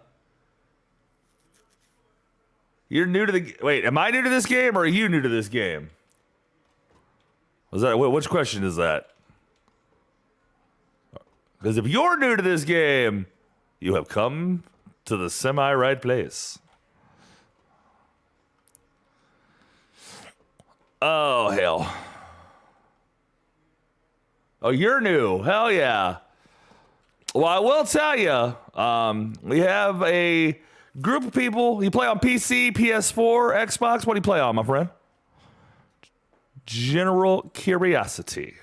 You're new to the. Wait, am I new to this game or are you new to this game? Was that which question is that? Because if you're new to this game, you have come to the semi-right place. Oh, hell. Oh, you're new. Hell yeah. Well, I will tell you, we have a group of people. You play on PC, PS4, Xbox. What do you play on, my friend? General curiosity.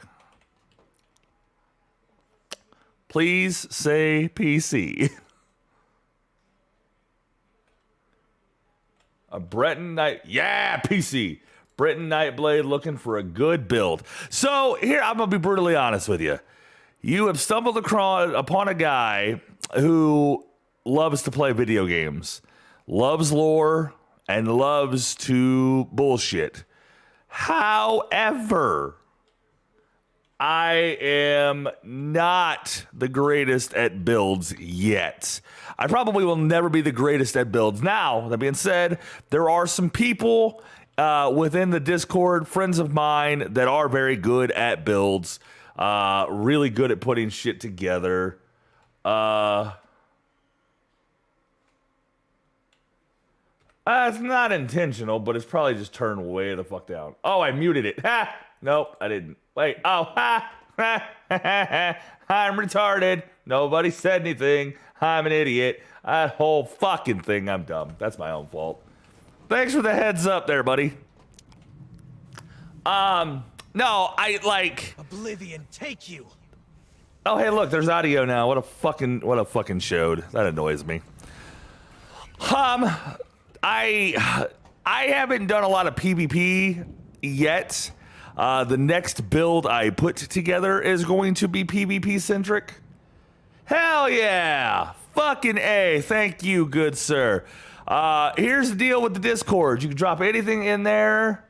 Please say PC. A Breton Knight. Yeah, PC. Breton Nightblade looking for a good build. So here, I'm going to be brutally honest with you. You have stumbled upon a guy who loves to play video games, loves lore, and loves to bullshit. However, I am not the greatest at builds yet. I probably will never be the greatest at builds. Now, that being said, there are some people within the Discord, friends of mine, that are very good at builds, really good at putting shit together. It's not intentional, but it's probably just turned way the fuck down. Oh, I muted it. Ha! Nope, I didn't. Wait. Oh, ha! I'm retarded. Nobody said anything. I'm an idiot. That whole fucking thing, I'm dumb. That's my own fault. Thanks for the heads up there, buddy. No, I like... Oblivion, take you. Oh, hey, look, there's audio now. What a fucking showed. That annoys me. I haven't done a lot of PvP yet. The next build I put together is going to be PvP centric. Hell yeah! Fucking A. Thank you, good sir. Here's the deal with the Discord. You can drop anything in there.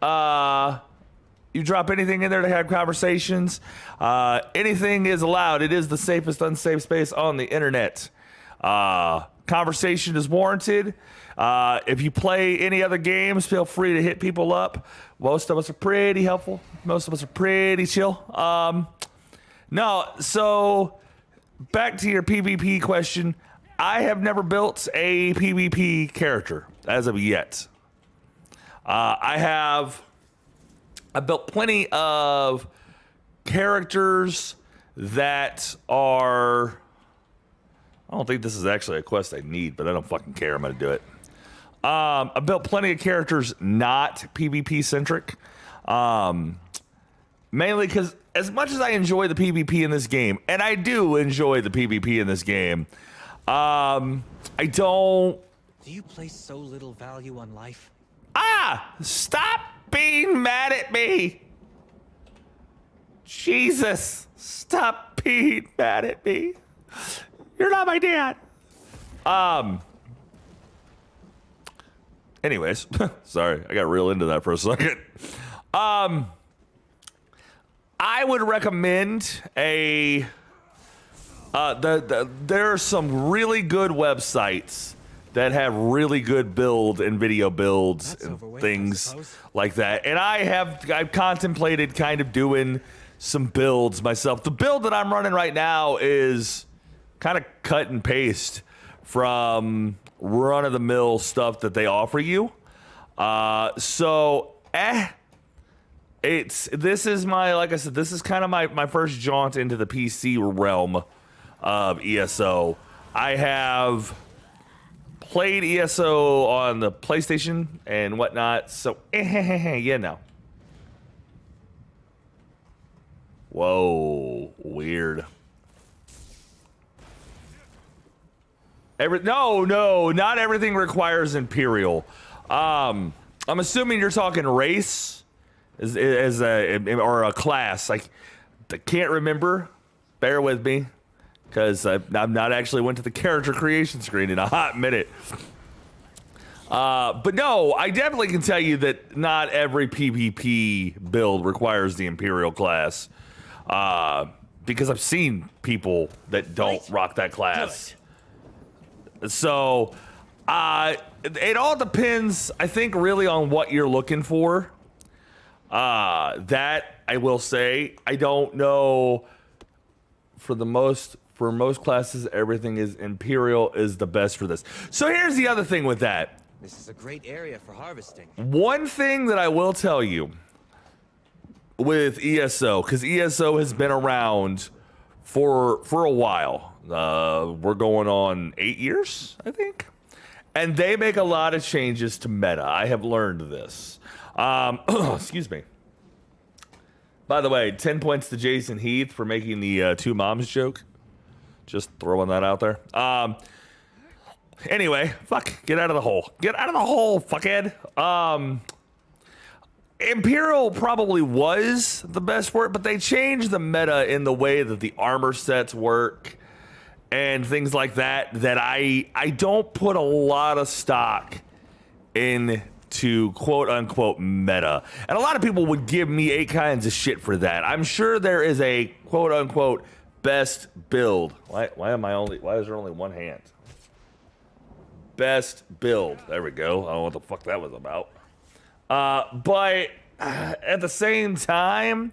You drop anything in there to have conversations. Anything is allowed. It is the safest unsafe space on the internet. Conversation is warranted. If you play any other games, feel free to hit people up. Most of us are pretty helpful. Most of us are pretty chill. No, so back to your PvP question. I have never built a PvP character as of yet. I've built plenty of characters that are... I don't think this is actually a quest I need, but I don't fucking care. I'm going to do it. I built plenty of characters not PvP centric. Mainly because as much as I enjoy the PvP in this game, and I do enjoy the PvP in this game, I don't... Do you place so little value on life? Stop being mad at me. Jesus, stop being mad at me. You're not my dad. Anyways, sorry, I got real into that for a second. I would recommend there are some really good websites that have really good build and video builds and things like that. And I've contemplated kind of doing some builds myself. The build that I'm running right now is kind of cut and paste from run-of-the-mill stuff that they offer you. This is my, like I said, this is kind of my first jaunt into the PC realm of ESO. I have played ESO on the PlayStation and whatnot, so yeah, no. Whoa, weird. No, not everything requires Imperial. I'm assuming you're talking race as or a class. I can't remember. Bear with me, because I've not actually went to the character creation screen in a hot minute. But no, I definitely can tell you that not every PvP build requires the Imperial class. Because I've seen people that don't rock that class. Good. So, it all depends, I think, really on what you're looking for. That, I will say, I don't know. For most classes, everything is Imperial is the best for this. So here's the other thing with that. This is a great area for harvesting. One thing that I will tell you with ESO, because ESO has been around for a while. We're going on 8 years, I think. And they make a lot of changes to meta. I have learned this. Excuse me. By the way, 10 points to Jason Heath for making the two moms joke. Just throwing that out there. Anyway, fuck, get out of the hole. Get out of the hole, fuckhead. Imperial probably was the best for it, but they changed the meta in the way that the armor sets work and things like that, that I don't put a lot of stock into quote-unquote meta. And a lot of people would give me 8 kinds of shit for that. I'm sure there is a quote-unquote best build. Why is there only one hand? Best build. There we go. I don't know what the fuck that was about. But at the same time,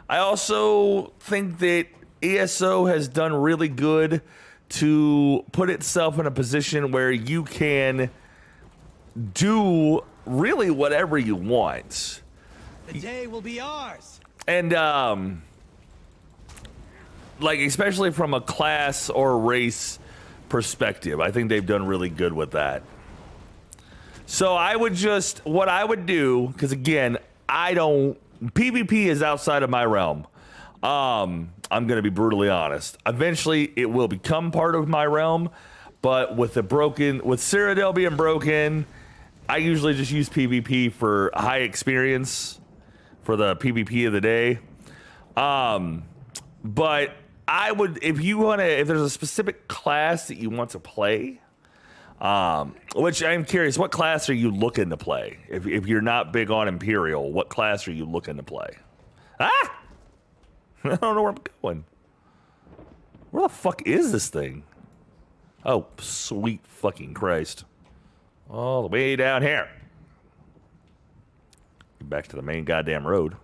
I also think that ESO has done really good to put itself in a position where you can do really whatever you want. The day will be ours. And like, especially from a class or race perspective, I think they've done really good with that. So what I would do, because again, PvP is outside of my realm. I'm going to be brutally honest. Eventually, it will become part of my realm, but with Cyrodiil being broken, I usually just use PvP for high experience for the PvP of the day. But I would, if there's a specific class that you want to play, which I'm curious, what class are you looking to play? If you're not big on Imperial, what class are you looking to play? I don't know where I'm going. Where the fuck is this thing? Oh, sweet fucking Christ. All the way down here. Get back to the main goddamn road.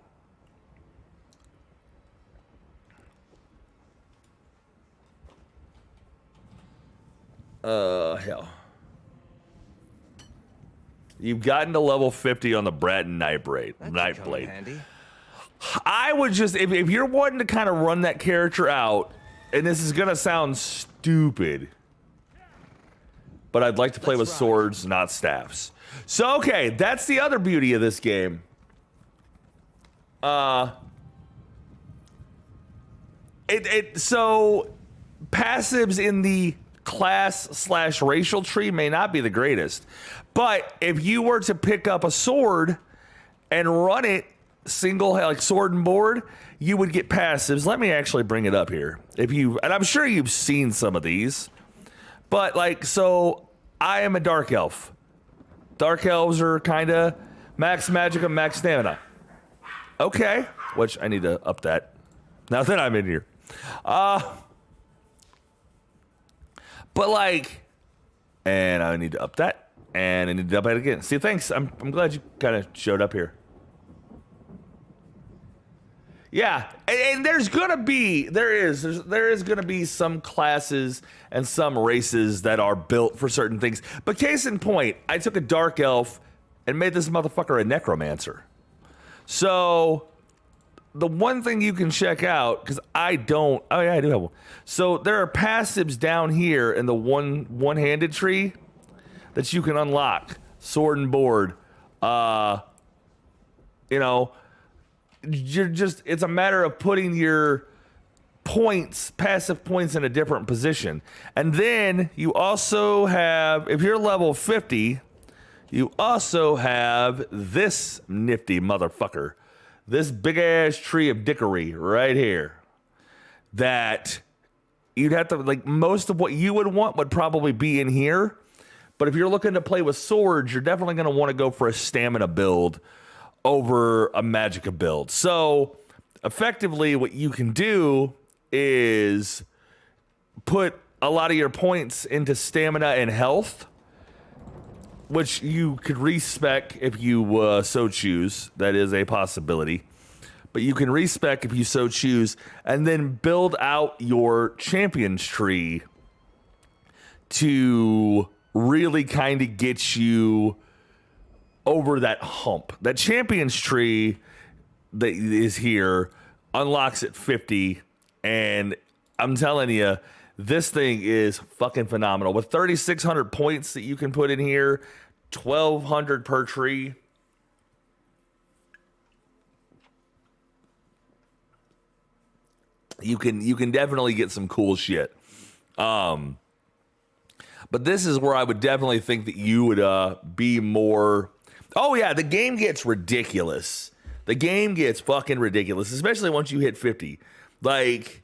Hell. You've gotten to level 50 on the Bratton Nightblade. I would just, if you're wanting to kind of run that character out, and this is going to sound stupid, but I'd like to play with swords, not staffs. So, okay, that's the other beauty of this game. So, passives in the class/racial tree may not be the greatest, but if you were to pick up a sword and run it single, like sword and board, you would get passives. Let me actually bring it up here. And I'm sure you've seen some of these, but like, so I am a dark elf. Dark elves are kind of max magic and max stamina. Okay, which I need to up that now that I'm in here. But like, and I need to up that, and I need to up that again. See, thanks. I'm glad you kind of showed up here. Yeah, and there is gonna be some classes and some races that are built for certain things. But case in point, I took a dark elf and made this motherfucker a necromancer. So the one thing you can check out, because I do have one. So there are passives down here in the one-handed tree that you can unlock. Sword and board. You know, it's a matter of putting your passive points in a different position. And then you also have, if you're level 50, you also have this nifty motherfucker. This big ass tree of dickery right here. That you'd have to, like, most of what you would want would probably be in here. But if you're looking to play with swords, you're definitely going to want to go for a stamina build over a magicka build. So effectively what you can do is put a lot of your points into stamina and health, which you could respec if you so choose. That is a possibility. But you can respec if you so choose, and then build out your champions tree to really kind of get you over that hump. That champions tree that is here unlocks at 50, and I'm telling you, this thing is fucking phenomenal. With 3,600 points that you can put in here, 1,200 per tree. You can definitely get some cool shit. But this is where I would definitely think that you would be more. Oh yeah, the game gets ridiculous. The game gets fucking ridiculous, especially once you hit 50. Like,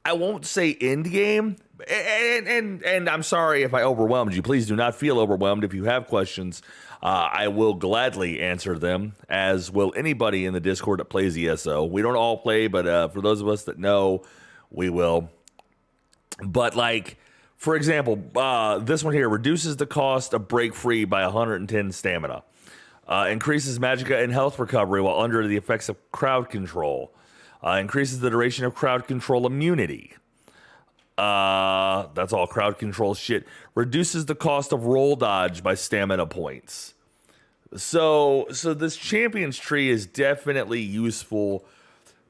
I won't say end game, and I'm sorry if I overwhelmed you. Please do not feel overwhelmed. If you have questions, I will gladly answer them, as will anybody in the Discord that plays ESO. We don't all play, but for those of us that know, we will. But, like, for example, this one here reduces the cost of break free by 110 stamina. Increases magicka and health recovery while under the effects of crowd control. Increases the duration of crowd control immunity. That's all crowd control shit. Reduces the cost of roll dodge by stamina points. So this champions tree is definitely useful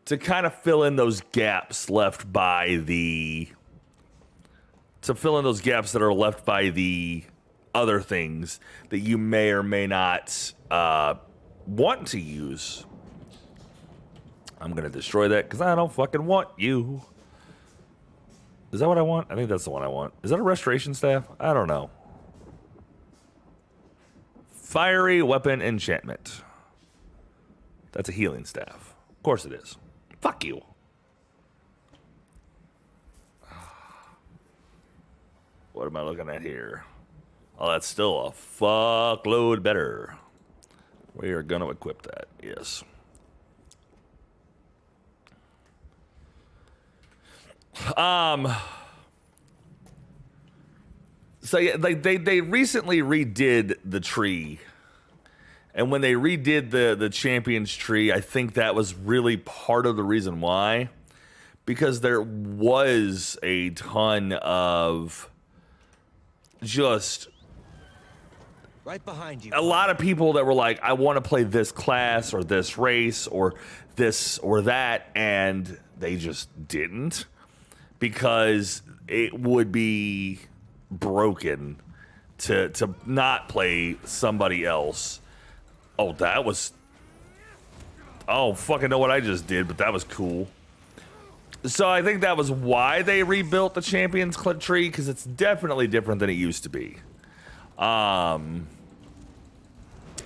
to kind of fill in those gaps left by the other things that you may or may not want to use. I'm going to destroy that because I don't fucking want you. Is that what I want? I think that's the one I want. Is that a restoration staff? I don't know. Fiery weapon enchantment. That's a healing staff. Of course it is. Fuck you. What am I looking at here? Oh, that's still a fuckload better. We are going to equip that. Yes. So yeah, they recently redid the tree, and when they redid the champions tree, I think that was really part of the reason why, because there was a ton of just right behind you. A lot of people that were like, I want to play this class or this race or this or that, and they just didn't, because it would be broken to not play somebody else. Oh, that was... I don't fucking know what I just did, but that was cool. So I think that was why they rebuilt the champions tree, because it's definitely different than it used to be.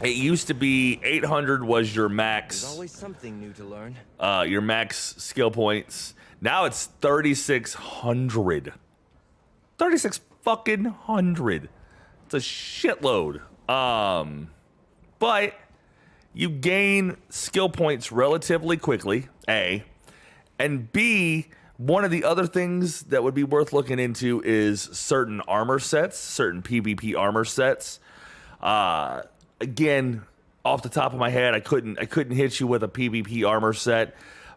It used to be 800 was your max. There's always something new to learn. Your max skill points. Now it's 3,600. 36 fucking hundred. It's a shitload. But you gain skill points relatively quickly, A. And B, one of the other things that would be worth looking into is certain armor sets, certain PvP armor sets. Again, off the top of my head, I couldn't hit you with a PvP armor set,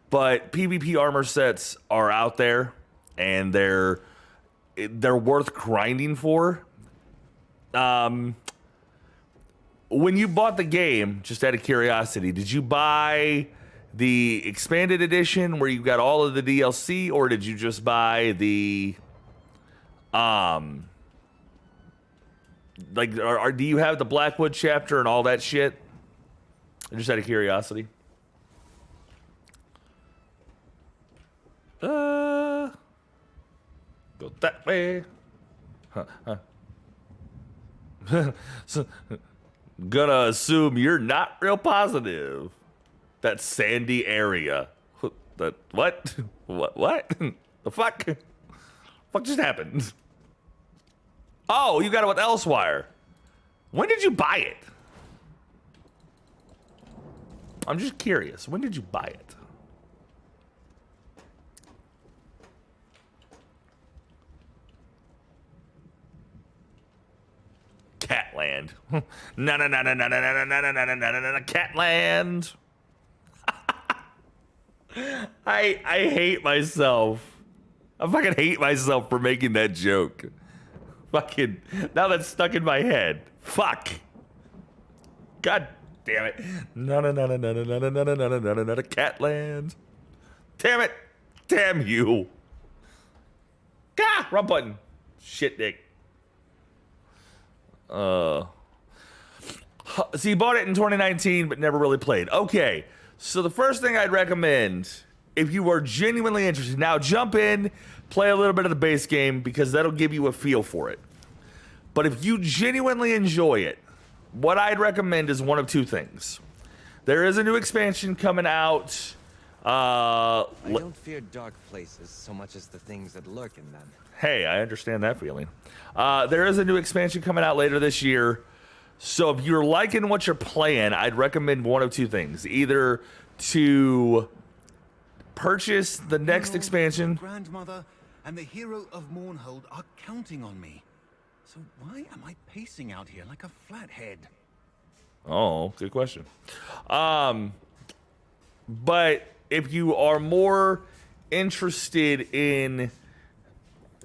but PvP armor sets are out there, and they're worth grinding for. When you bought the game, just out of curiosity, did you buy the expanded edition where you got all of the DLC, or did you just buy the Like, do you have the Blackwood chapter and all that shit? Just out of curiosity. Go that way. So, gonna assume you're not real positive. That sandy area. That what? What? The fuck? Fuck just happened? Oh, you got it with Elsewire. When did you buy it? I'm just curious. When did you buy it? Catland. No, Catland. I hate myself. I fucking hate myself for making that joke. Fucking, now that's stuck in my head. Fuck. God damn it. No, Catland. Damn it. Damn you. Wrong button. Shit dick. So you bought it in 2019, but never really played. Okay. So the first thing I'd recommend, if you are genuinely interested, now jump in, play a little bit of the base game, because that'll give you a feel for it. But if you genuinely enjoy it, what I'd recommend is one of two things. There is a new expansion coming out. I don't fear dark places so much as the things that lurk in them. Hey, I understand that feeling. There is a new expansion coming out later this year. So if you're liking what you're playing, I'd recommend one of two things. Either to purchase the next expansion. Grandmother and the hero of Mournhold are counting on me. So why am I pacing out here like a flathead? Oh, good question. But if you are more interested in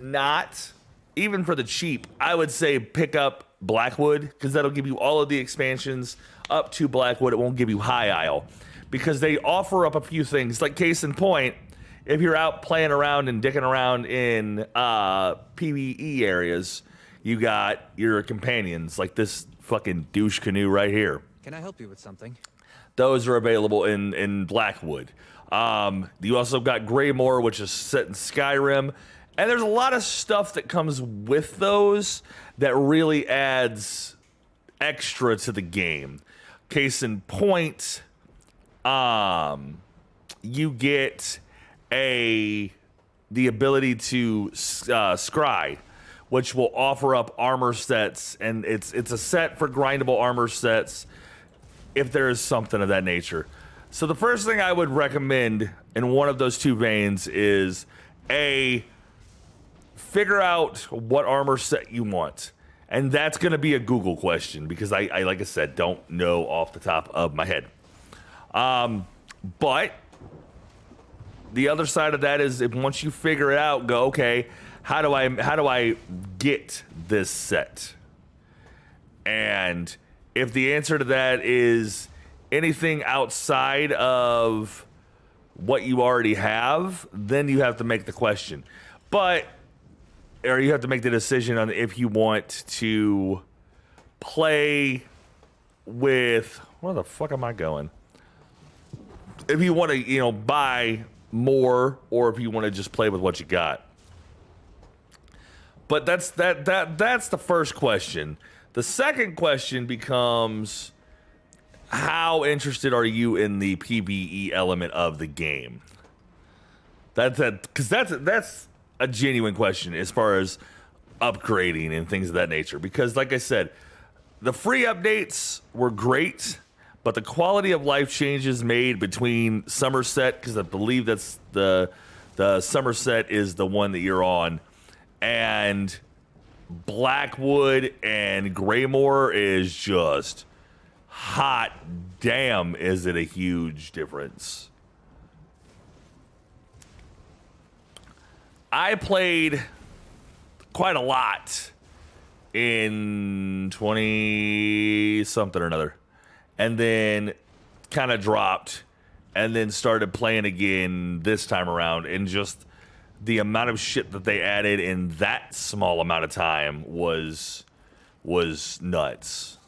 not, even for the cheap, I would say pick up Blackwood, because that'll give you all of the expansions up to Blackwood. It won't give you High Isle, because they offer up a few things. Like, case in point, if you're out playing around and dicking around in PvE areas, you got your companions, like this fucking douche canoe right here. Can I help you with something? Those are available in Blackwood. You also got Greymoor, which is set in Skyrim. And there's a lot of stuff that comes with those that really adds extra to the game. Case in point, you get the ability to scry, which will offer up armor sets, and it's a set for grindable armor sets if there is something of that nature. So the first thing I would recommend in one of those two veins is figure out what armor set you want. And that's going to be a Google question, because I, like I said, don't know off the top of my head. But the other side of that is, if once you figure it out, go, okay, how do I get this set? And if the answer to that is anything outside of what you already have, then you have to make the question. Or you have to make the decision on if you want to play with, where the fuck am I going? If you want to, buy more, or if you want to just play with what you got. But that's the first question. The second question becomes, how interested are you in the PvE element of the game? Because that's a genuine question as far as upgrading and things of that nature. Because, like I said, the free updates were great, but the quality of life changes made between Somerset, because I believe that's the Somerset is the one that you're on, and Blackwood and Greymoor is just hot damn, is it a huge difference. I played quite a lot in 20-something or another, and then kind of dropped, and then started playing again this time around, and just the amount of shit that they added in that small amount of time was was nuts.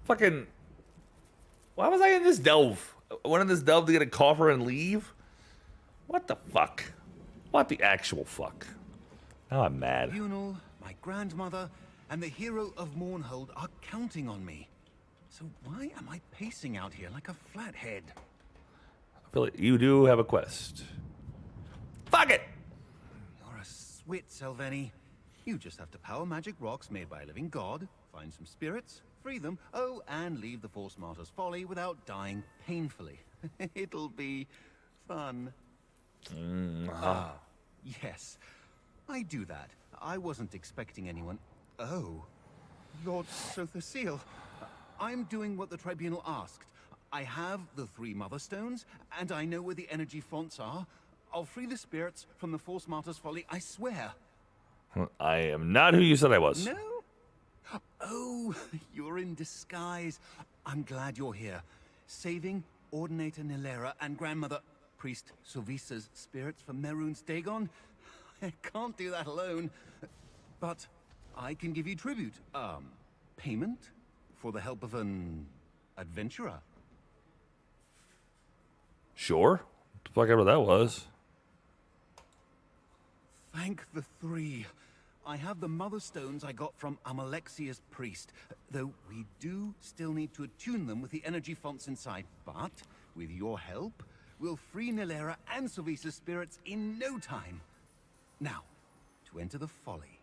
Fucking, why was I in this delve? I went in this delve to get a coffer and leave? What the fuck? What the actual fuck? Now I'm mad. Tribunal, my grandmother, and the hero of Mournhold are counting on me. So why am I pacing out here like a flathead? I feel like you do have a quest. Fuck it! You're a swit, Selveni. You just have to power magic rocks made by a living god, find some spirits, free them, oh, and leave the Force Martyr's Folly without dying painfully. It'll be fun. Yes, I do that. I wasn't expecting anyone. Oh, Lord Sothasil, I'm doing what the Tribunal asked. I have the 3 Mother Stones, and I know where the energy fonts are. I'll free the spirits from the Force Martyr's Folly, I swear. I am not who you said I was. No? Oh, you're in disguise. I'm glad you're here. Saving Ordinator Nilera and Grandmother Priest Sovisa's spirits from Mehrunes Dagon? I can't do that alone. But I can give you tribute. Payment for the help of an adventurer. Sure. What the fuck ever that was. Thank the 3. I have the Mother Stones I got from Amalexia's priest, though we do still need to attune them with the energy fonts inside. But with your help, we'll free Nilera and Sovisa's spirits in no time. Now, to enter the Folly.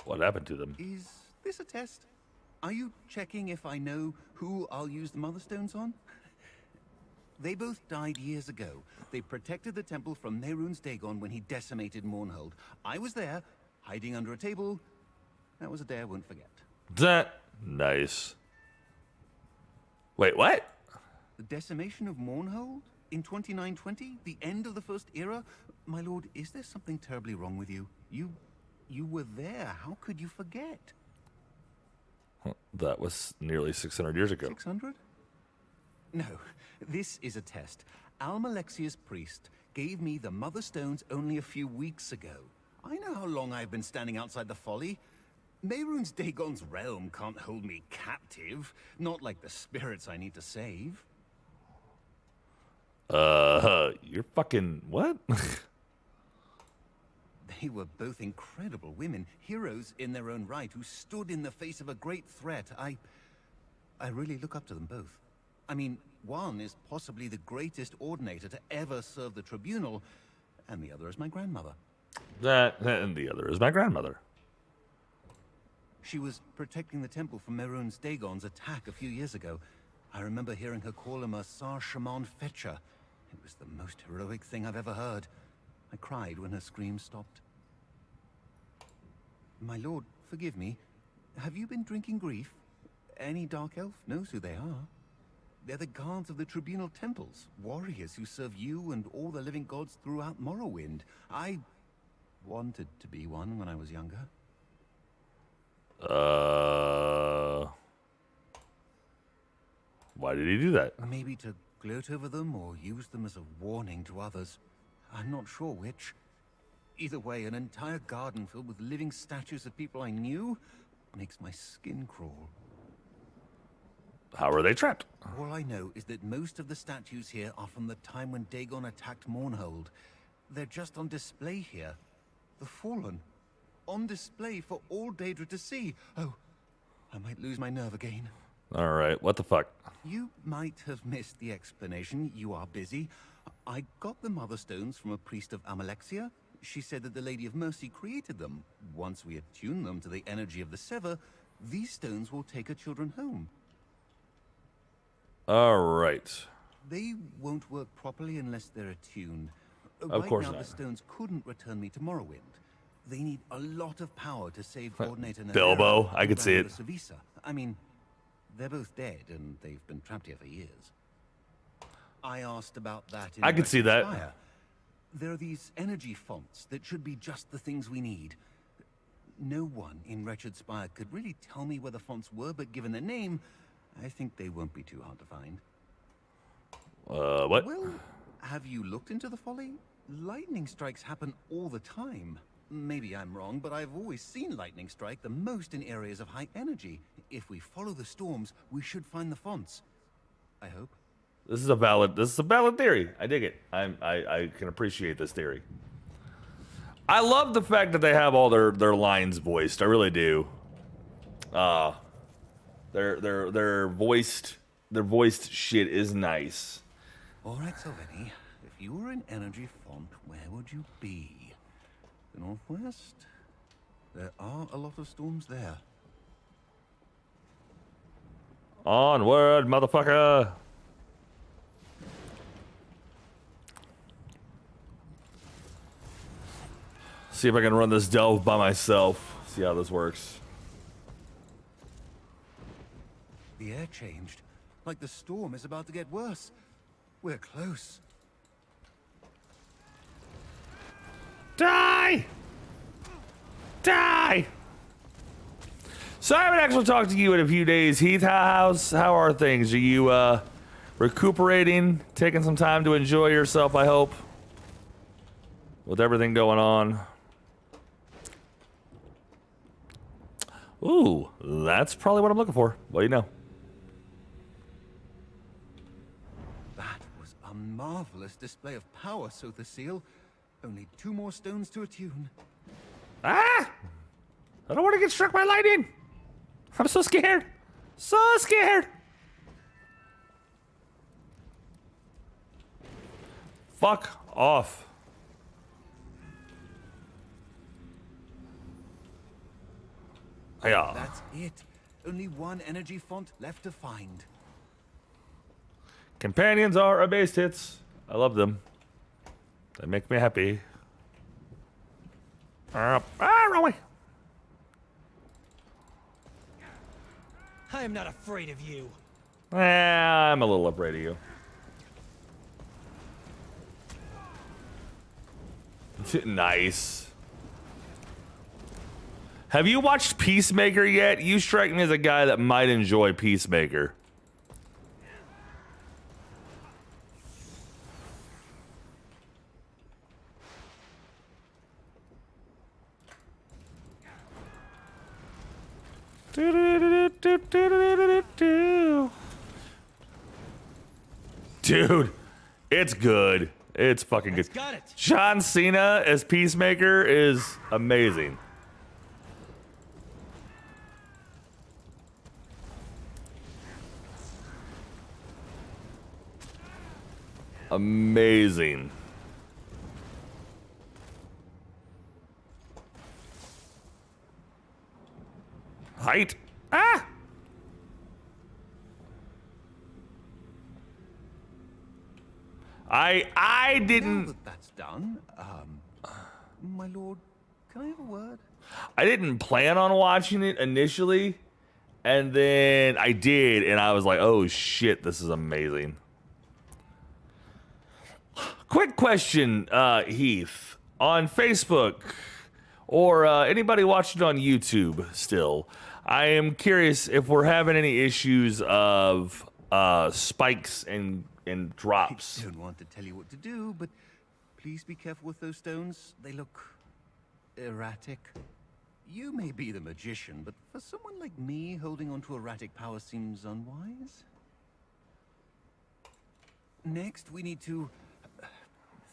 What happened to them? Is this a test? Are you checking if I know who I'll use the Mother Stones on? They both died years ago. They protected the temple from Mehrunes Dagon when he decimated Mournhold. I was there, hiding under a table. That was a day I won't forget. That nice. Wait, what? The decimation of Mournhold? In 2920? The end of the First Era? My lord, is there something terribly wrong with you? You were there. How could you forget? That was nearly 600 years ago. 600? No, this is a test. Almalexia's priest gave me the Mother Stones only a few weeks ago. I know how long I've been standing outside the Folly. Mehrunes Dagon's realm can't hold me captive. Not like the spirits I need to save. You're fucking what? They were both incredible women, heroes in their own right, who stood in the face of a great threat. I really look up to them both. I mean, one is possibly the greatest ordinator to ever serve the Tribunal, and the other is my grandmother. And the other is my grandmother. She was protecting the temple from Mehrunes Dagon's attack a few years ago. I remember hearing her call him a Sar Shaman Fetcher. It was the most heroic thing I've ever heard. I cried when her screams stopped. My lord, forgive me. Have you been drinking grief? Any Dark Elf knows who they are. They're the guards of the Tribunal temples, warriors who serve you and all the living gods throughout Morrowind. I wanted to be one when I was younger. Why did he do that? Maybe to gloat over them or use them as a warning to others. I'm not sure which. Either way, an entire garden filled with living statues of people I knew makes my skin crawl. How are they trapped? All I know is that most of the statues here are from the time when Dagon attacked Mournhold. They're just on display here. The Fallen. On display for all Daedra to see. Oh, I might lose my nerve again. Alright, what the fuck? You might have missed the explanation. You are busy. I got the Mother Stones from a priest of Amalexia. She said that the Lady of Mercy created them. Once we attune them to the energy of the Sever, these stones will take her children home. Alright. They won't work properly unless they're attuned. Of course right now, not. the stones couldn't return me to Morrowind. They need a lot of power to save Ordinator Bilbo, Nilera I could and see it. Grandmother Sovisa. I mean, they're both dead, and they've been trapped here for years. I asked about that in I could see that. Spire. There are these energy fonts that should be just the things we need. No one in Wretched Spire could really tell me where the fonts were, but given their name, I think they won't be too hard to find. What? Well, have you looked into the Folly? lightning strikes happen all the time. Maybe I'm wrong, but I've always seen lightning strike the most in areas of high energy. If we follow the storms, we should find the fonts. I hope. This is a valid theory. I dig it. I can appreciate this theory. I love the fact that they have all their lines voiced. I really do. Their voiced shit is nice. All right, Sylvani. If you were an energy font, where would you be? The northwest? There are a lot of storms there. Onward, motherfucker! See if I can run this delve by myself. See how this works. The air changed. Like the storm is about to get worse. We're close. Die! Die! So I haven't actually talked to you in a few days, Heath. How are things? Are you recuperating? Taking some time to enjoy yourself, I hope? With everything going on. Ooh, that's probably what I'm looking for. What do you know? That was a marvelous display of power, Sothasil. Only 2 more stones to attune. Ah! I don't want to get struck by lightning. I'm so scared. So scared. Fuck off. Yeah. That's it. Only 1 energy font left to find. Companions are a base hits. I love them. They make me happy. Wrong way. I am not afraid of you. I'm a little afraid of you. Nice. Have you watched Peacemaker yet? You strike me as a guy that might enjoy Peacemaker. Dude, it's good. It's fucking good. Got it. John Cena as Peacemaker is amazing. Amazing. Height. Ah! I didn't. Now that that's done, my lord, can I have a word? I didn't plan on watching it initially, and then I did, and I was like, "Oh shit, this is amazing." Quick question, Heath, on Facebook or anybody watching on YouTube still. I am curious if we're having any issues of spikes and drops. I don't want to tell you what to do, but please be careful with those stones. They look erratic. You may be the magician, but for someone like me, holding on to erratic power seems unwise. Next, we need to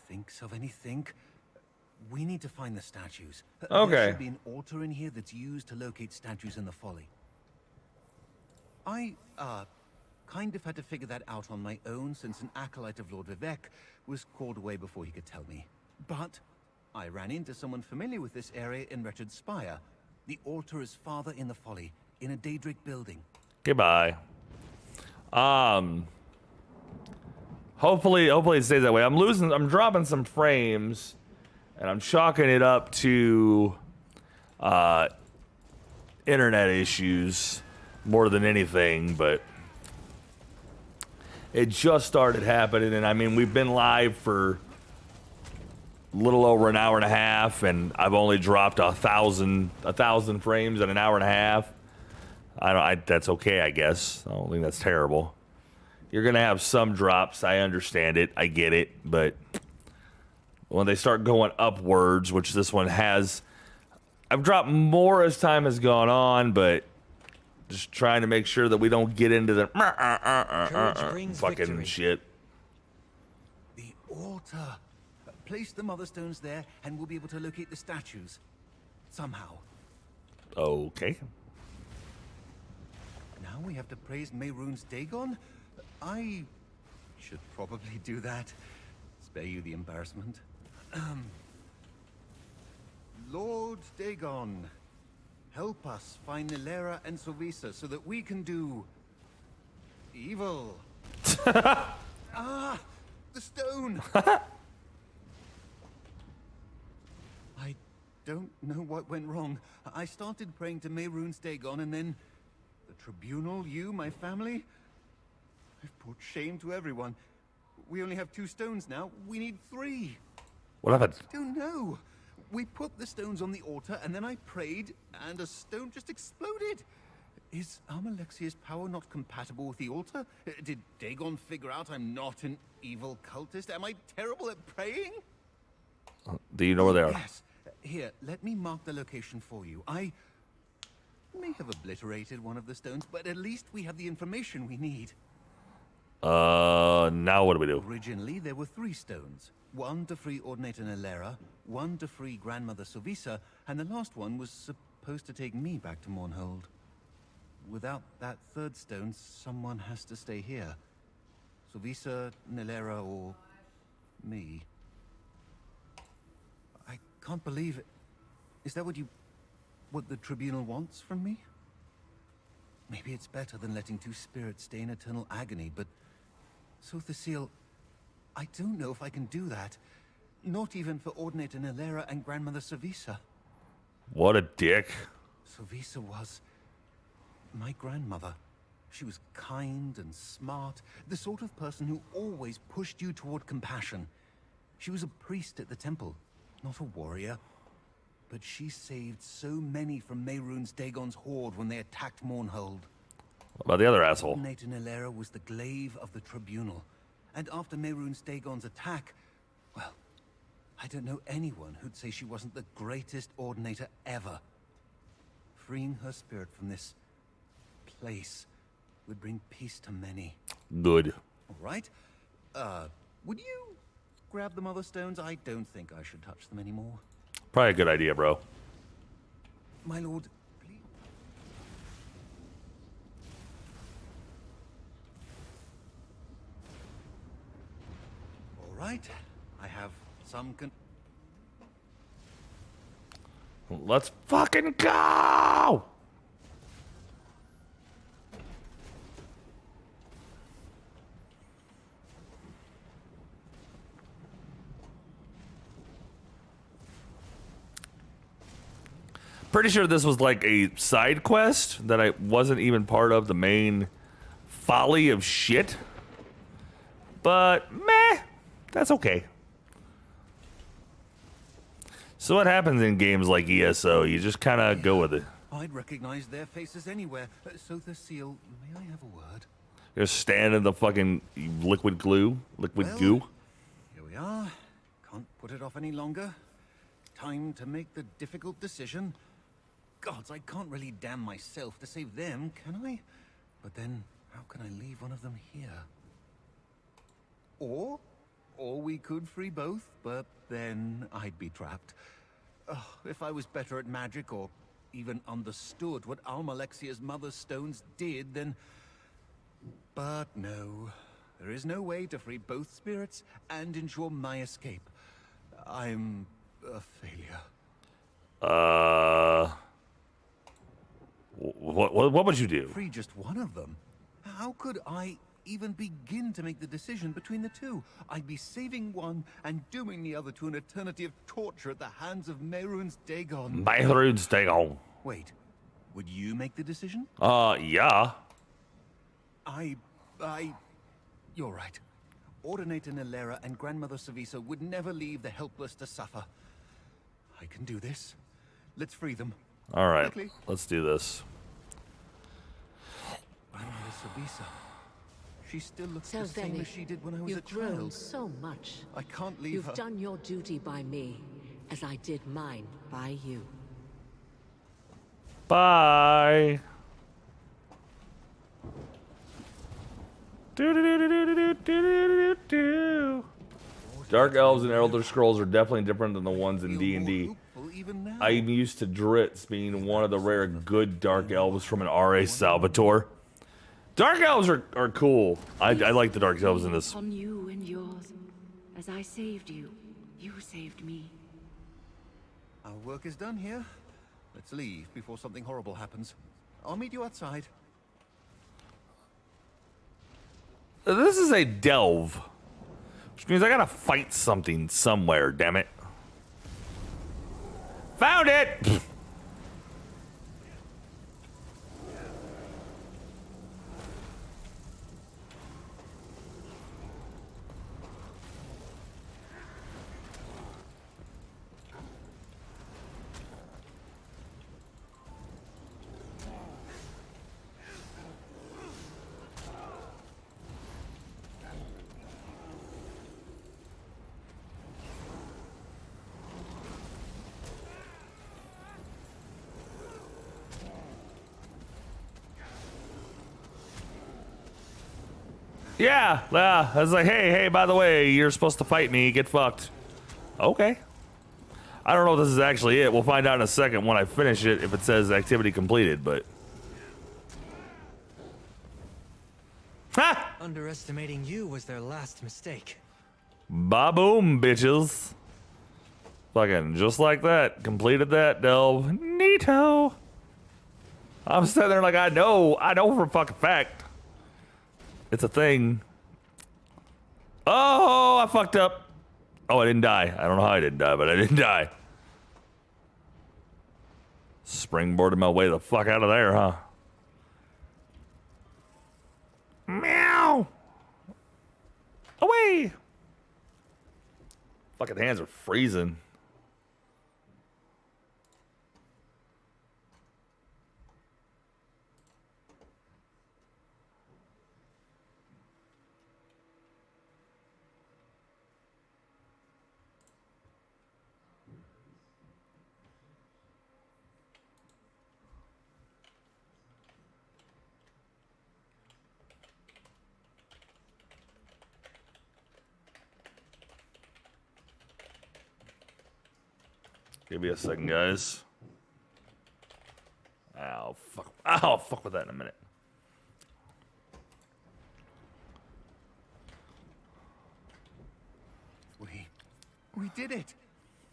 think of anything. We need to find the statues. Okay. There should be an altar in here that's used to locate statues in the folly. I, kind of had to figure that out on my own since an acolyte of Lord Vivek was called away before he could tell me. But I ran into someone familiar with this area in Wretched Spire. The altar is farther in the folly, in a Daedric building. Goodbye. Hopefully it stays that way. I'm dropping some frames, and I'm chalking it up to internet issues more than anything, but it just started happening, and I mean, we've been live for a little over an hour and a half, and I've only dropped 1,000 frames in an hour and a half. That's okay, I guess. I don't think that's terrible. You're gonna have some drops. I understand it. I get it, but when they start going upwards, which this one has. I've dropped more as time has gone on, but just trying to make sure that we don't get into the fucking victory. shit. The altar. Place the mother stones there, and we'll be able to locate the statues. Somehow. Okay. Now we have to praise Mehrunes Dagon? I should probably do that. Spare you the embarrassment. Lord Dagon, help us find Nilera and Sovisa so that we can do evil. Ah, the stone. I don't know what went wrong. I started praying to Mehrunes Dagon, and then the tribunal, you, my family. I've brought shame to everyone. We only have 2 stones now. We need 3. What happened? I don't know. We put the stones on the altar, and then I prayed, and a stone just exploded. Is Almalexia's power not compatible with the altar? Did Dagon figure out I'm not an evil cultist? Am I terrible at praying? Do you know where they are? Yes. Here, let me mark the location for you. I may have obliterated one of the stones, but at least we have the information we need. Now what do we do? Originally, there were 3 stones. 1 to free Ordinator Nilera, 1 to free Grandmother Sovisa, and the last one was supposed to take me back to Mournhold. Without that 3rd stone, someone has to stay here. Sovisa, Nilera, or me. I can't believe it. Is that what the Tribunal wants from me? Maybe it's better than letting 2 spirits stay in eternal agony, but Sothasil, I don't know if I can do that. Not even for Ordinator Nilera and Grandmother Sovisa. What a dick. Sovisa was my grandmother. She was kind and smart, the sort of person who always pushed you toward compassion. She was a priest at the temple, not a warrior. But she saved so many from Mehrunes Dagon's horde when they attacked Mournhold. What about the other asshole? Ordinator Nilera was the glaive of the Tribunal. And after Mehrunes Dagon's attack, well, I don't know anyone who'd say she wasn't the greatest Ordinator ever. Freeing her spirit from this place would bring peace to many. Good. All right. Would you grab the Mother Stones? I don't think I should touch them anymore. Probably a good idea, bro. My lord, please. All right. I have some Let's fucking go! Pretty sure this was like a side quest that I wasn't even part of the main folly of shit. But meh, that's okay. So what happens in games like ESO? You just kind of go with it. I'd recognize their faces anywhere. Sothasil, may I have a word? You're standing in the fucking liquid goo. Here we are. Can't put it off any longer. Time to make the difficult decision. Gods, I can't really damn myself to save them, can I? But then, how can I leave one of them here? Or we could free both, but then I'd be trapped. If I was better at magic, or even understood what Almalexia's mother's stones did, then... But no. There is no way to free both spirits and ensure my escape. I'm a failure. What would you do? Free just one of them? How could I even begin to make the decision between the two? I'd be saving one and dooming the other to an eternity of torture at the hands of Mehrunes Dagon. Mehrunes Dagon. Wait, would you make the decision? Yeah. You're right. Ordinator Nilera and Grandmother Sovisa would never leave the helpless to suffer. I can do this. Let's free them. All right, quickly. let's do this. Grandmother Sovisa. She still looks the same as she did when I was a child. You've grown so much. I can't leave her. You've done your duty by me, as I did mine by you. Bye. Dark elves and Elder Scrolls are definitely different than the ones in D&D. I'm used to Dritz being one of the rare good dark elves from an R.A. Salvatore. Dark elves are cool. I like the dark elves in this. On you and yours. As I saved you, you saved me. Our work is done here. Let's leave before something horrible happens. I'll meet you outside. This is a delve, which means I gotta fight something somewhere, damn it. Found it! Yeah, I was like, hey, by the way, you're supposed to fight me, get fucked. Okay. I don't know if this is actually it. We'll find out in a second when I finish it if it says activity completed, but... Ha! Underestimating you was their last mistake. Ba-boom, bitches. Fucking just like that. Completed that delve. Neato. I'm sitting there like, I know for a fucking fact. It's a thing. Oh, I fucked up. Oh, I didn't die. I don't know how I didn't die, but I didn't die. Springboarded my way the fuck out of there, huh? Meow. Away. Fucking hands are freezing. Give me a second, guys. I'll fuck with that in a minute. We did it!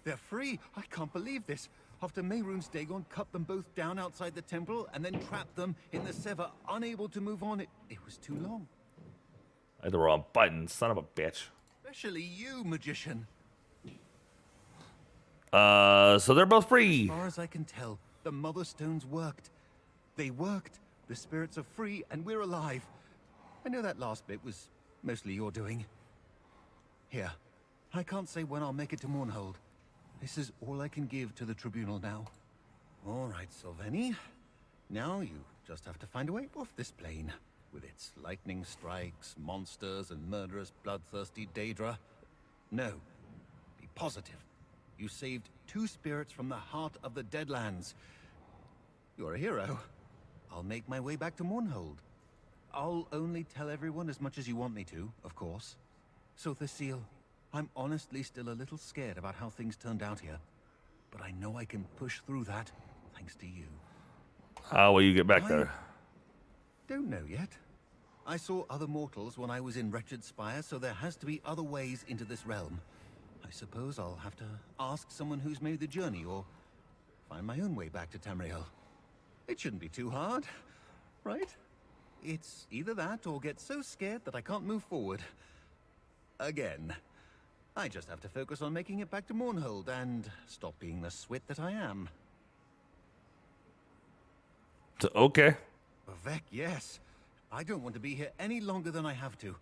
They're free! I can't believe this! After Mehrunes Dagon cut them both down outside the temple and then trapped them in the Sever, unable to move on, it was too long. I had the wrong button, son of a bitch. Especially you, magician. So they're both free. As far as I can tell, the Mother Stones worked. They worked. The spirits are free, and we're alive. I know that last bit was mostly your doing. Here, I can't say when I'll make it to Mournhold. This is all I can give to the Tribunal now. All right, Sylveni. Now you just have to find a way off this plane. With its lightning strikes, monsters, and murderous, bloodthirsty Daedra. No. Be positive. You saved 2 spirits from the heart of the Deadlands. You're a hero. I'll make my way back to Mournhold. I'll only tell everyone as much as you want me to, of course. So, Thesile, I'm honestly still a little scared about how things turned out here. But I know I can push through that, thanks to you. How will you get back there? Don't know yet. I saw other mortals when I was in Wretched Spire, so there has to be other ways into this realm. I suppose I'll have to ask someone who's made the journey, or find my own way back to Tamriel. It shouldn't be too hard, right? It's either that, or get so scared that I can't move forward. Again. I just have to focus on making it back to Mournhold, and stop being the swit that I am. Okay. Vivek, yes. I don't want to be here any longer than I have to.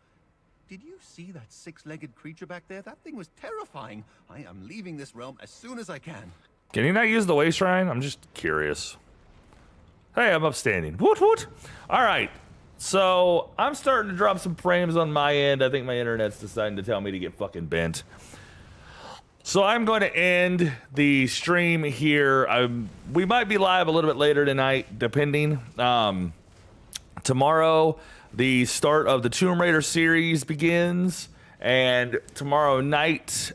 Did you see that 6-legged creature back there? That thing was terrifying. I am leaving this realm as soon as I can. Can you not use the way shrine? I'm just curious. Hey, I'm upstanding. Woot woot. All right. So I'm starting to drop some frames on my end. I think my internet's deciding to tell me to get fucking bent. So I'm going to end the stream here. We might be live a little bit later tonight, depending. Tomorrow, the start of the Tomb Raider series begins. And tomorrow night,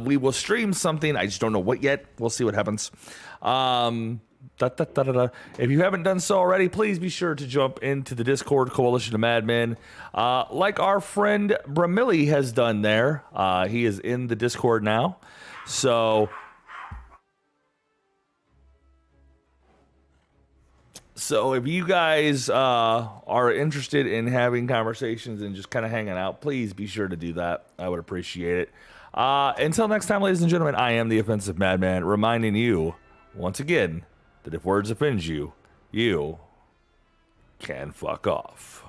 we will stream something. I just don't know what yet. We'll see what happens. If you haven't done so already, please be sure to jump into the Discord Coalition of Madmen. Like our friend Bramilli has done there. He is in the Discord now. So if you guys are interested in having conversations and just kind of hanging out, please be sure to do that. I would appreciate it. Until next time, ladies and gentlemen, I am the Offensive Madman, reminding you, once again, that if words offend you, you can fuck off.